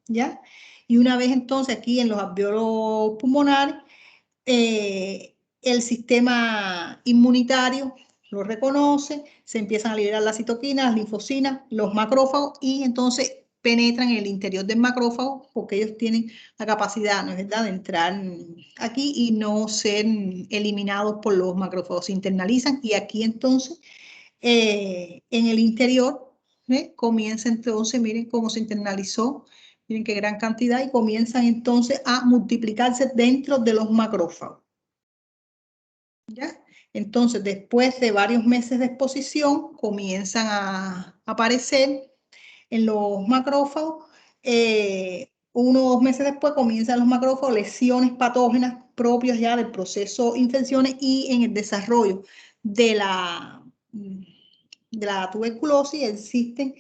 ¿ya? Y una vez entonces aquí en los alvéolos pulmonares, el sistema inmunitario lo reconoce, se empiezan a liberar las citoquinas, las linfocinas, los macrófagos y entonces penetran en el interior del macrófago porque ellos tienen la capacidad, ¿no es verdad?, de entrar aquí y no ser eliminados por los macrófagos, se internalizan y aquí entonces en el interior comienza entonces, miren cómo se internalizó, miren qué gran cantidad y comienzan entonces a multiplicarse dentro de los macrófagos. ¿Ya? Entonces, después de varios meses de exposición, comienzan a aparecer en los macrófagos. 1 o 2 meses después comienzan los macrófagos lesiones patógenas propias ya del proceso infecciones y en el desarrollo de la tuberculosis existen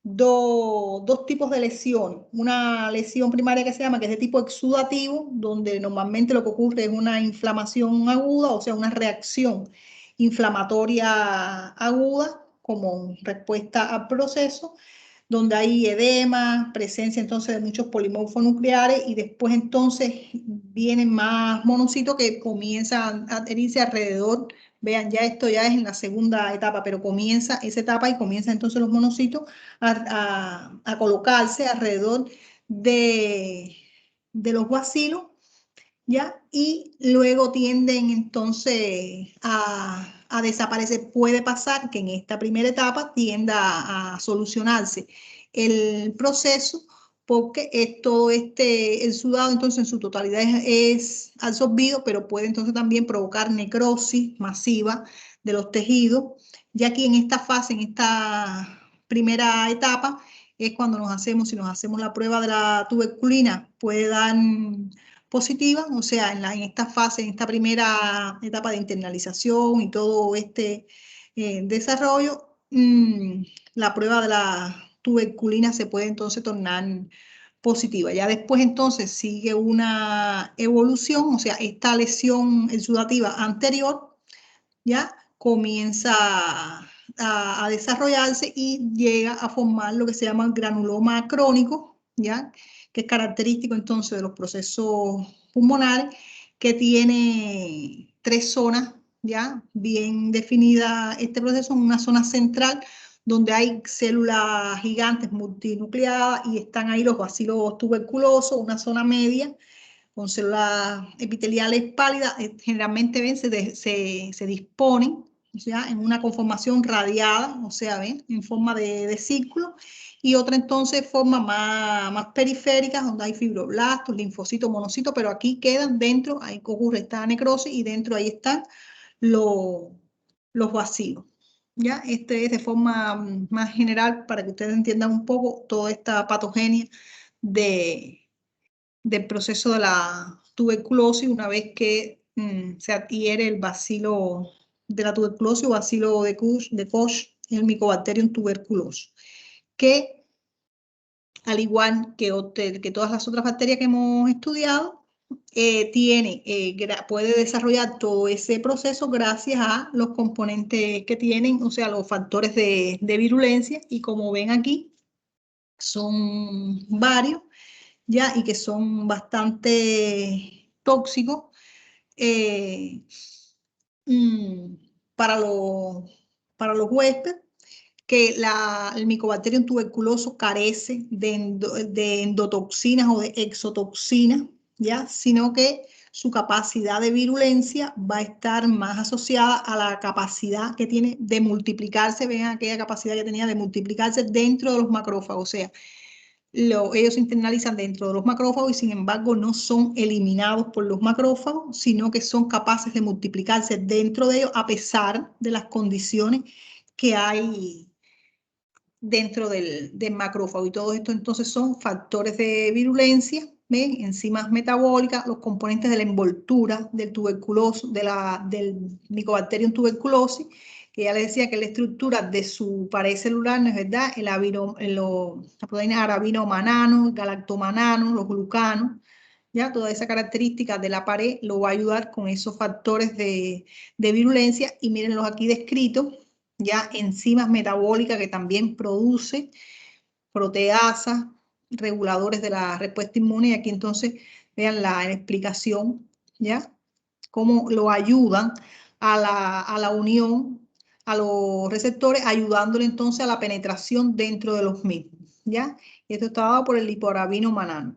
dos tipos de lesiones. Una lesión primaria que se llama, que es de tipo exudativo, donde normalmente lo que ocurre es una inflamación aguda, o sea, una reacción inflamatoria aguda como respuesta al proceso, donde hay edema, presencia entonces de muchos polimorfos nucleares y después entonces vienen más monocitos que comienzan a adherirse alrededor. Vean, ya esto ya es en la segunda etapa, pero comienza esa etapa y comienzan entonces los monocitos a colocarse alrededor de los bacilos, ¿ya? Y luego tienden entonces a desaparecer. Puede pasar que en esta primera etapa tienda a solucionarse el proceso porque todo el sudado entonces en su totalidad es absorbido, pero puede entonces también provocar necrosis masiva de los tejidos, ya que en esta fase, en esta primera etapa, es cuando si nos hacemos la prueba de la tuberculina, puede dar positiva, o sea, en esta fase, en esta primera etapa de internalización y todo este desarrollo, la prueba de la tuberculina se puede entonces tornar positiva. Ya después entonces sigue una evolución, o sea, esta lesión exudativa anterior ya comienza a desarrollarse y llega a formar lo que se llama granuloma crónico, ya, que es característico entonces de los procesos pulmonares, que tiene 3 zonas, ya, bien definida este proceso, en una zona central donde hay células gigantes multinucleadas y están ahí los bacilos tuberculosos, una zona media con células epiteliales pálidas, generalmente ven, se disponen, o sea, en una conformación radiada, o sea, ven, en forma de círculo, y otra entonces forma más periférica, donde hay fibroblastos, linfocitos, monocitos, pero aquí quedan dentro, ahí ocurre esta necrosis y dentro ahí están los bacilos. ¿Ya? Este es de forma más general para que ustedes entiendan un poco toda esta patogenia del proceso de la tuberculosis una vez que se adhiere el bacilo de la tuberculosis o bacilo de Koch, el Mycobacterium tuberculosis, que al igual que todas las otras bacterias que hemos estudiado, puede desarrollar todo ese proceso gracias a los componentes que tienen, o sea, los factores de virulencia, y como ven aquí, son varios, ya, y que son bastante tóxicos eh, para los huéspedes, que el Mycobacterium tuberculoso carece de endotoxinas o de exotoxinas, ¿ya? Sino que su capacidad de virulencia va a estar más asociada a la capacidad que tiene de multiplicarse, vean aquella capacidad que tenía de multiplicarse dentro de los macrófagos, o sea, ellos se internalizan dentro de los macrófagos y sin embargo no son eliminados por los macrófagos, sino que son capaces de multiplicarse dentro de ellos a pesar de las condiciones que hay dentro del macrófago. Y todo esto entonces son factores de virulencia, ¿ven? Enzimas metabólicas, los componentes de la envoltura del tuberculoso, del Mycobacterium tuberculosis, que ya les decía que la estructura de su pared celular, ¿no es verdad? La proteína arabinomanano, galactomanano, los glucanos, ya toda esa característica de la pared lo va a ayudar con esos factores de virulencia. Y mírenlos aquí descritos, ya enzimas metabólicas que también produce proteasas, reguladores de la respuesta inmune. Y aquí entonces vean la explicación, ya, cómo lo ayudan a la unión a los receptores, ayudándole entonces a la penetración dentro de los mismos, ya. Y esto está dado por el lipoarabinomanano,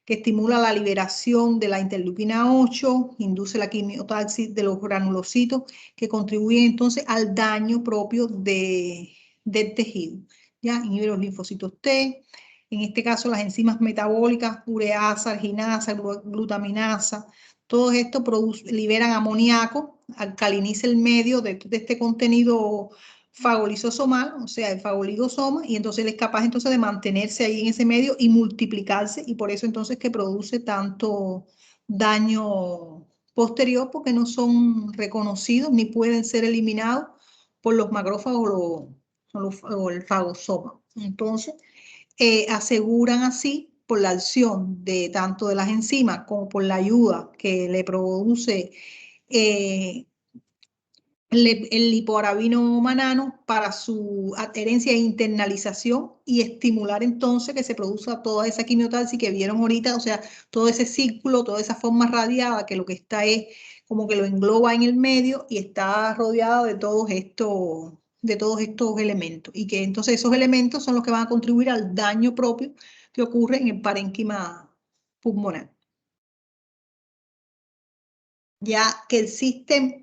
que estimula la liberación de la interleuquina 8, induce la quimiotaxis de los granulocitos, que contribuyen entonces al daño propio del tejido. ¿Ya? Inhibe los linfocitos T, en este caso las enzimas metabólicas, ureasa, arginasa, glutaminasa, todo esto liberan amoníaco, alcaliniza el medio de este contenido fagolisosomal, o sea, el fagoligosoma, y entonces él es capaz entonces de mantenerse ahí en ese medio y multiplicarse, y por eso entonces que produce tanto daño posterior, porque no son reconocidos ni pueden ser eliminados por los macrófagos o el fagosoma. Entonces, aseguran así, por la acción de tanto de las enzimas como por la ayuda que le produce el lipoarabinomanano para su adherencia e internalización y estimular entonces que se produzca toda esa quimiotaxis que vieron ahorita, o sea, todo ese círculo, toda esa forma radiada que lo que está es como que lo engloba en el medio y está rodeado de todos estos elementos, y que entonces esos elementos son los que van a contribuir al daño propio que ocurre en el parénquima pulmonar. Ya que existen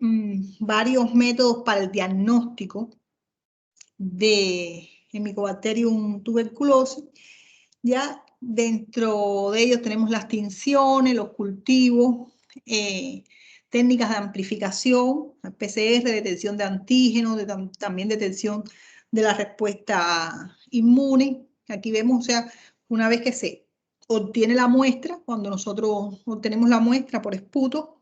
varios métodos para el diagnóstico de Mycobacterium tuberculosis. Ya dentro de ellos tenemos las tinciones, los cultivos, técnicas de amplificación, PCR, detección de antígenos, también detección de la respuesta inmune. Aquí vemos, o sea, una vez que se obtiene la muestra, cuando nosotros obtenemos la muestra por esputo,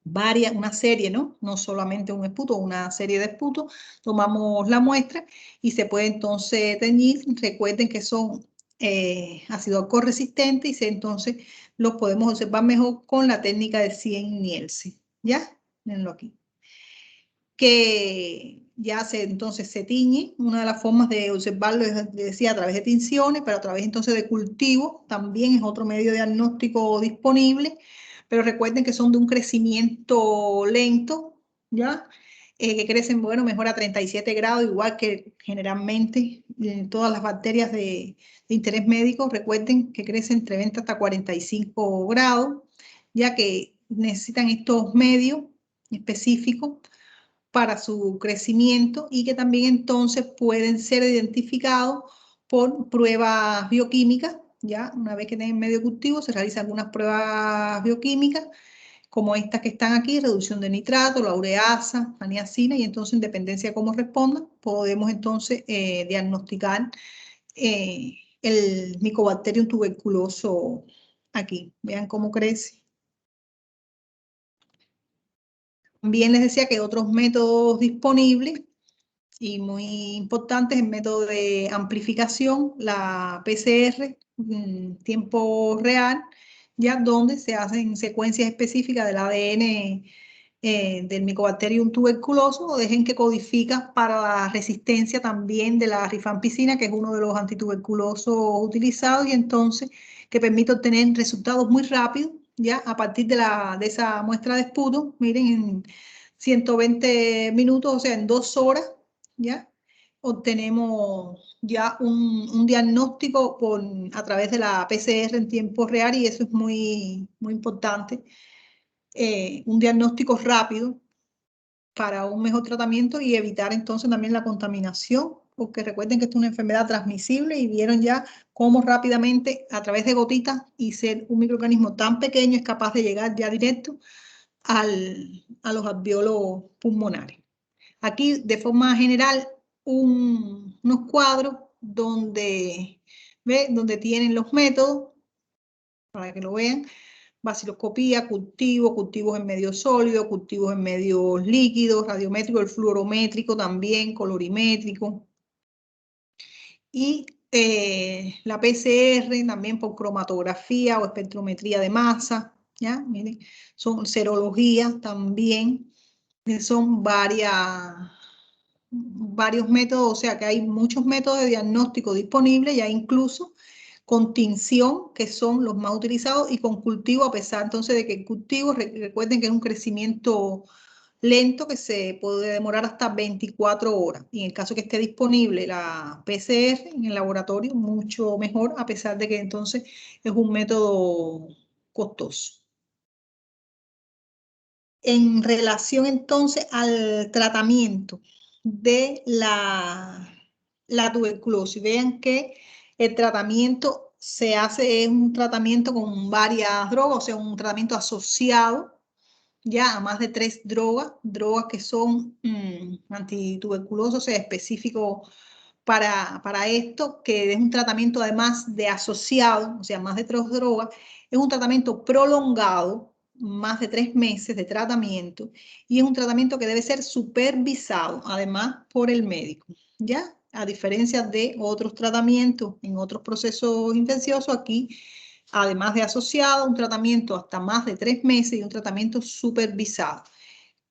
una serie, ¿no? No solamente un esputo, una serie de esputos, tomamos la muestra y se puede entonces teñir. Recuerden que son ácido alcohol resistentes y entonces los podemos observar mejor con la técnica de Cien-Nielsen, ¿ya? Mirenlo aquí. Que ya entonces se tiñe. Una de las formas de observarlo es, decía, a través de tinciones, pero a través entonces de cultivo también es otro medio de diagnóstico disponible. Pero recuerden que son de un crecimiento lento, ¿ya? Que crecen, bueno, mejor a 37 grados, igual que generalmente todas las bacterias de interés médico. Recuerden que crecen entre 20 hasta 45 grados, ya que necesitan estos medios específicos para su crecimiento, y que también entonces pueden ser identificados por pruebas bioquímicas. Ya una vez que tienen medio cultivo se realizan algunas pruebas bioquímicas como estas que están aquí: reducción de nitrato, la ureasa, la niacina, y entonces en dependencia de cómo respondan podemos entonces diagnosticar el Mycobacterium tuberculoso aquí. Vean cómo crece. También les decía que otros métodos disponibles y muy importantes, el método de amplificación, la PCR, tiempo real, ya donde se hacen secuencias específicas del ADN del Mycobacterium tuberculoso, o de gen que codifica para la resistencia también de la rifampicina, que es uno de los antituberculosos utilizados, y entonces que permite obtener resultados muy rápidos, ya a partir de esa muestra de esputo. Miren, en 120 minutos, o sea, en 2 horas, ¿ya? obtenemos ya un diagnóstico a través de la PCR en tiempo real, y eso es muy, muy importante. Un diagnóstico rápido para un mejor tratamiento y evitar entonces también la contaminación, porque recuerden que esto es una enfermedad transmisible y vieron ya cómo rápidamente a través de gotitas y ser un microorganismo tan pequeño es capaz de llegar ya directo a los alvéolos pulmonares. Aquí de forma general unos cuadros donde tienen los métodos para que lo vean: baciloscopía, cultivos en medio sólido, cultivos en medios líquidos, radiométrico, el fluorométrico también, colorimétrico. Y la PCR también por cromatografía o espectrometría de masa, ¿ya? Miren, son serologías también, son varios métodos, o sea que hay muchos métodos de diagnóstico disponibles, ya incluso con tinción, que son los más utilizados, y con cultivo, a pesar entonces de que el cultivo, recuerden que es un crecimiento lento que se puede demorar hasta 24 horas. Y en el caso que esté disponible la PCR en el laboratorio, mucho mejor, a pesar de que entonces es un método costoso. En relación entonces al tratamiento de la tuberculosis, vean que el tratamiento se hace, es un tratamiento con varias drogas, o sea, un tratamiento asociado ya a más de 3 drogas que son antituberculosos, o sea, específico para esto, que es un tratamiento además de asociado, o sea, más de 3 drogas, es un tratamiento prolongado, más de 3 meses de tratamiento, y es un tratamiento que debe ser supervisado, además, por el médico, ¿ya? A diferencia de otros tratamientos en otros procesos infecciosos, aquí, además de asociado, un tratamiento hasta más de 3 meses y un tratamiento supervisado.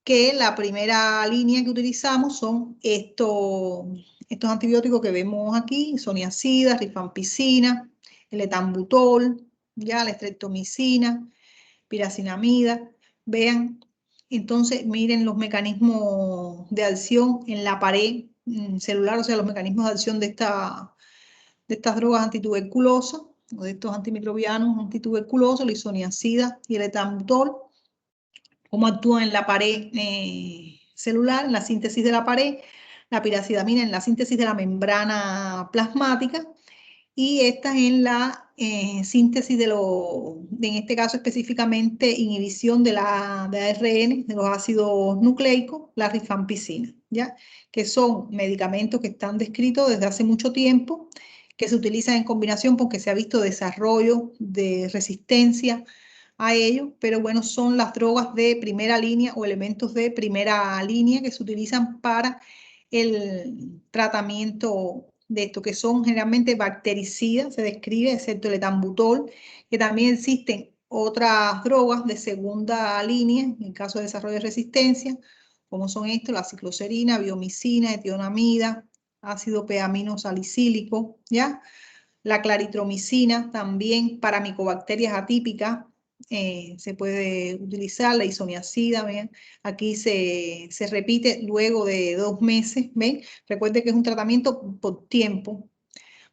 Que la primera línea que utilizamos son estos antibióticos que vemos aquí: isoniazida, rifampicina, el etambutol, ya la streptomicina, piracinamida. Vean, entonces miren los mecanismos de acción en la pared celular, o sea, los mecanismos de acción de estas drogas antituberculosas o de estos antimicrobianos antituberculosos, la isoniazida y el etambutol, cómo actúan en la pared celular, en la síntesis de la pared, la piracidamina en la síntesis de la membrana plasmática, y esta en la síntesis en este caso específicamente, inhibición de ARN, de los ácidos nucleicos, la rifampicina, ¿ya? Que son medicamentos que están descritos desde hace mucho tiempo, que se utilizan en combinación porque se ha visto desarrollo de resistencia a ello, pero bueno, son las drogas de primera línea o elementos de primera línea que se utilizan para el tratamiento de esto, que son generalmente bactericidas, se describe, excepto el etambutol, que también existen otras drogas de segunda línea en caso de desarrollo de resistencia, como son estos: la cicloserina, biomicina, etionamida, ácido p-aminosalicílico, ¿ya? La claritromicina también para micobacterias atípicas se puede utilizar, la isoniazida, ¿ven? Aquí se repite luego de 2 meses, ¿ven? Recuerde que es un tratamiento por tiempo,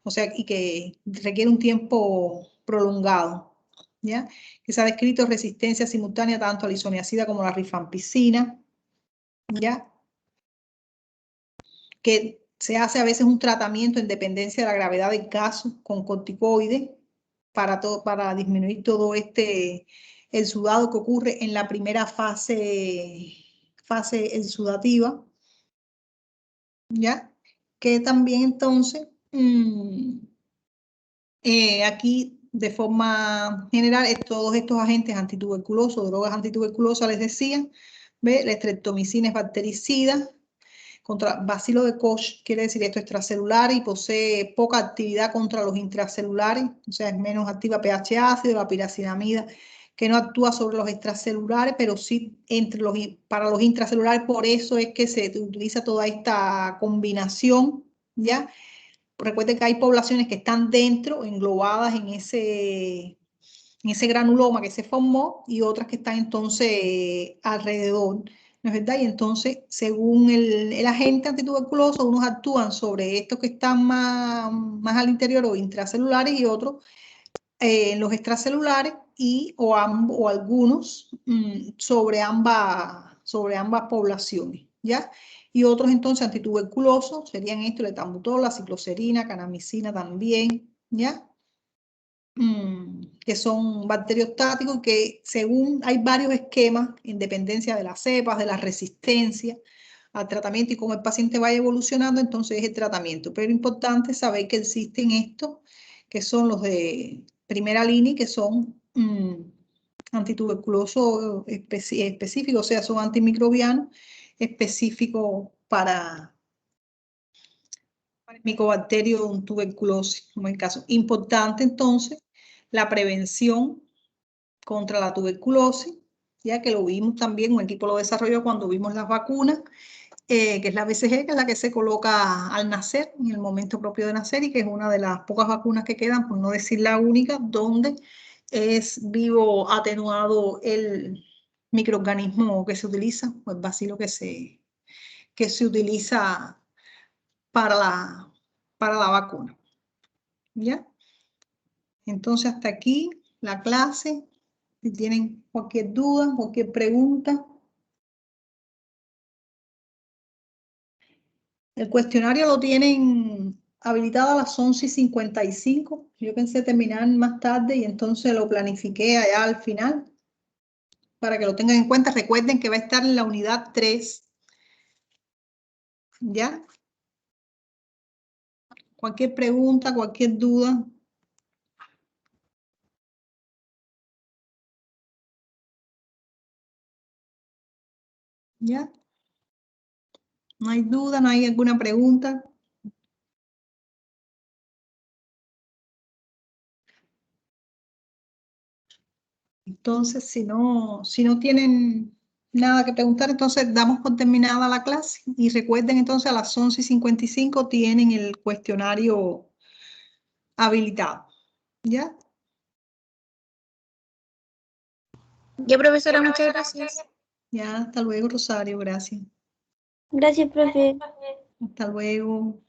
o sea, y que requiere un tiempo prolongado, ¿ya? Que se ha descrito resistencia simultánea tanto a la isoniazida como a la rifampicina, ¿ya? Que se hace a veces un tratamiento en dependencia de la gravedad del caso con corticoides para disminuir todo el sudado que ocurre en la primera fase exudativa, ¿ya? Que también entonces aquí de forma general todos estos agentes antituberculosos, drogas antituberculosas, les decía, ¿ve? La streptomicina es bactericida, contra bacilo de Koch, quiere decir esto, extracelular, y posee poca actividad contra los intracelulares, o sea, es menos activa pH ácido. La piracinamida, que no actúa sobre los extracelulares, pero sí para los intracelulares, por eso es que se utiliza toda esta combinación, ¿ya? Recuerden que hay poblaciones que están dentro, englobadas en ese granuloma que se formó, y otras que están entonces alrededor. ¿no es verdad? Y entonces, según el agente antituberculoso, unos actúan sobre estos que están más al interior o intracelulares y otros los extracelulares o algunos sobre ambas poblaciones, ¿ya? Y otros entonces antituberculosos serían estos, la etambutol, la cicloserina, canamicina también, ¿ya? Que son bacteriostáticos que según hay varios esquemas en dependencia de las cepas, de la resistencia al tratamiento y cómo el paciente vaya evolucionando, entonces es el tratamiento. Pero es importante saber que existen estos, que son los de primera línea, que son antituberculosos específicos, o sea, son antimicrobianos específicos para el Mycobacterium tuberculosis, como el caso. Importante entonces la prevención contra la tuberculosis, ya que lo vimos también, un equipo lo desarrolló cuando vimos las vacunas, que es la BCG, que es la que se coloca al nacer, en el momento propio de nacer, y que es una de las pocas vacunas que quedan, por no decir la única, donde es vivo atenuado el microorganismo que se utiliza, o el bacilo que se utiliza para la vacuna. ¿Ya? Entonces, hasta aquí la clase. Si tienen cualquier duda, cualquier pregunta. El cuestionario lo tienen habilitado a las 11:55. Yo pensé terminar más tarde y entonces lo planifiqué allá al final para que lo tengan en cuenta. Recuerden que va a estar en la unidad 3. ¿Ya? Cualquier pregunta, cualquier duda. ¿Ya? ¿No hay duda? ¿No hay alguna pregunta? Entonces, si no tienen nada que preguntar, entonces damos por terminada la clase. Y recuerden entonces a las 11:55 tienen el cuestionario habilitado. ¿Ya? Ya, profesora, muchas gracias. Ya, hasta luego, Rosario, gracias. Gracias, profe. Hasta luego.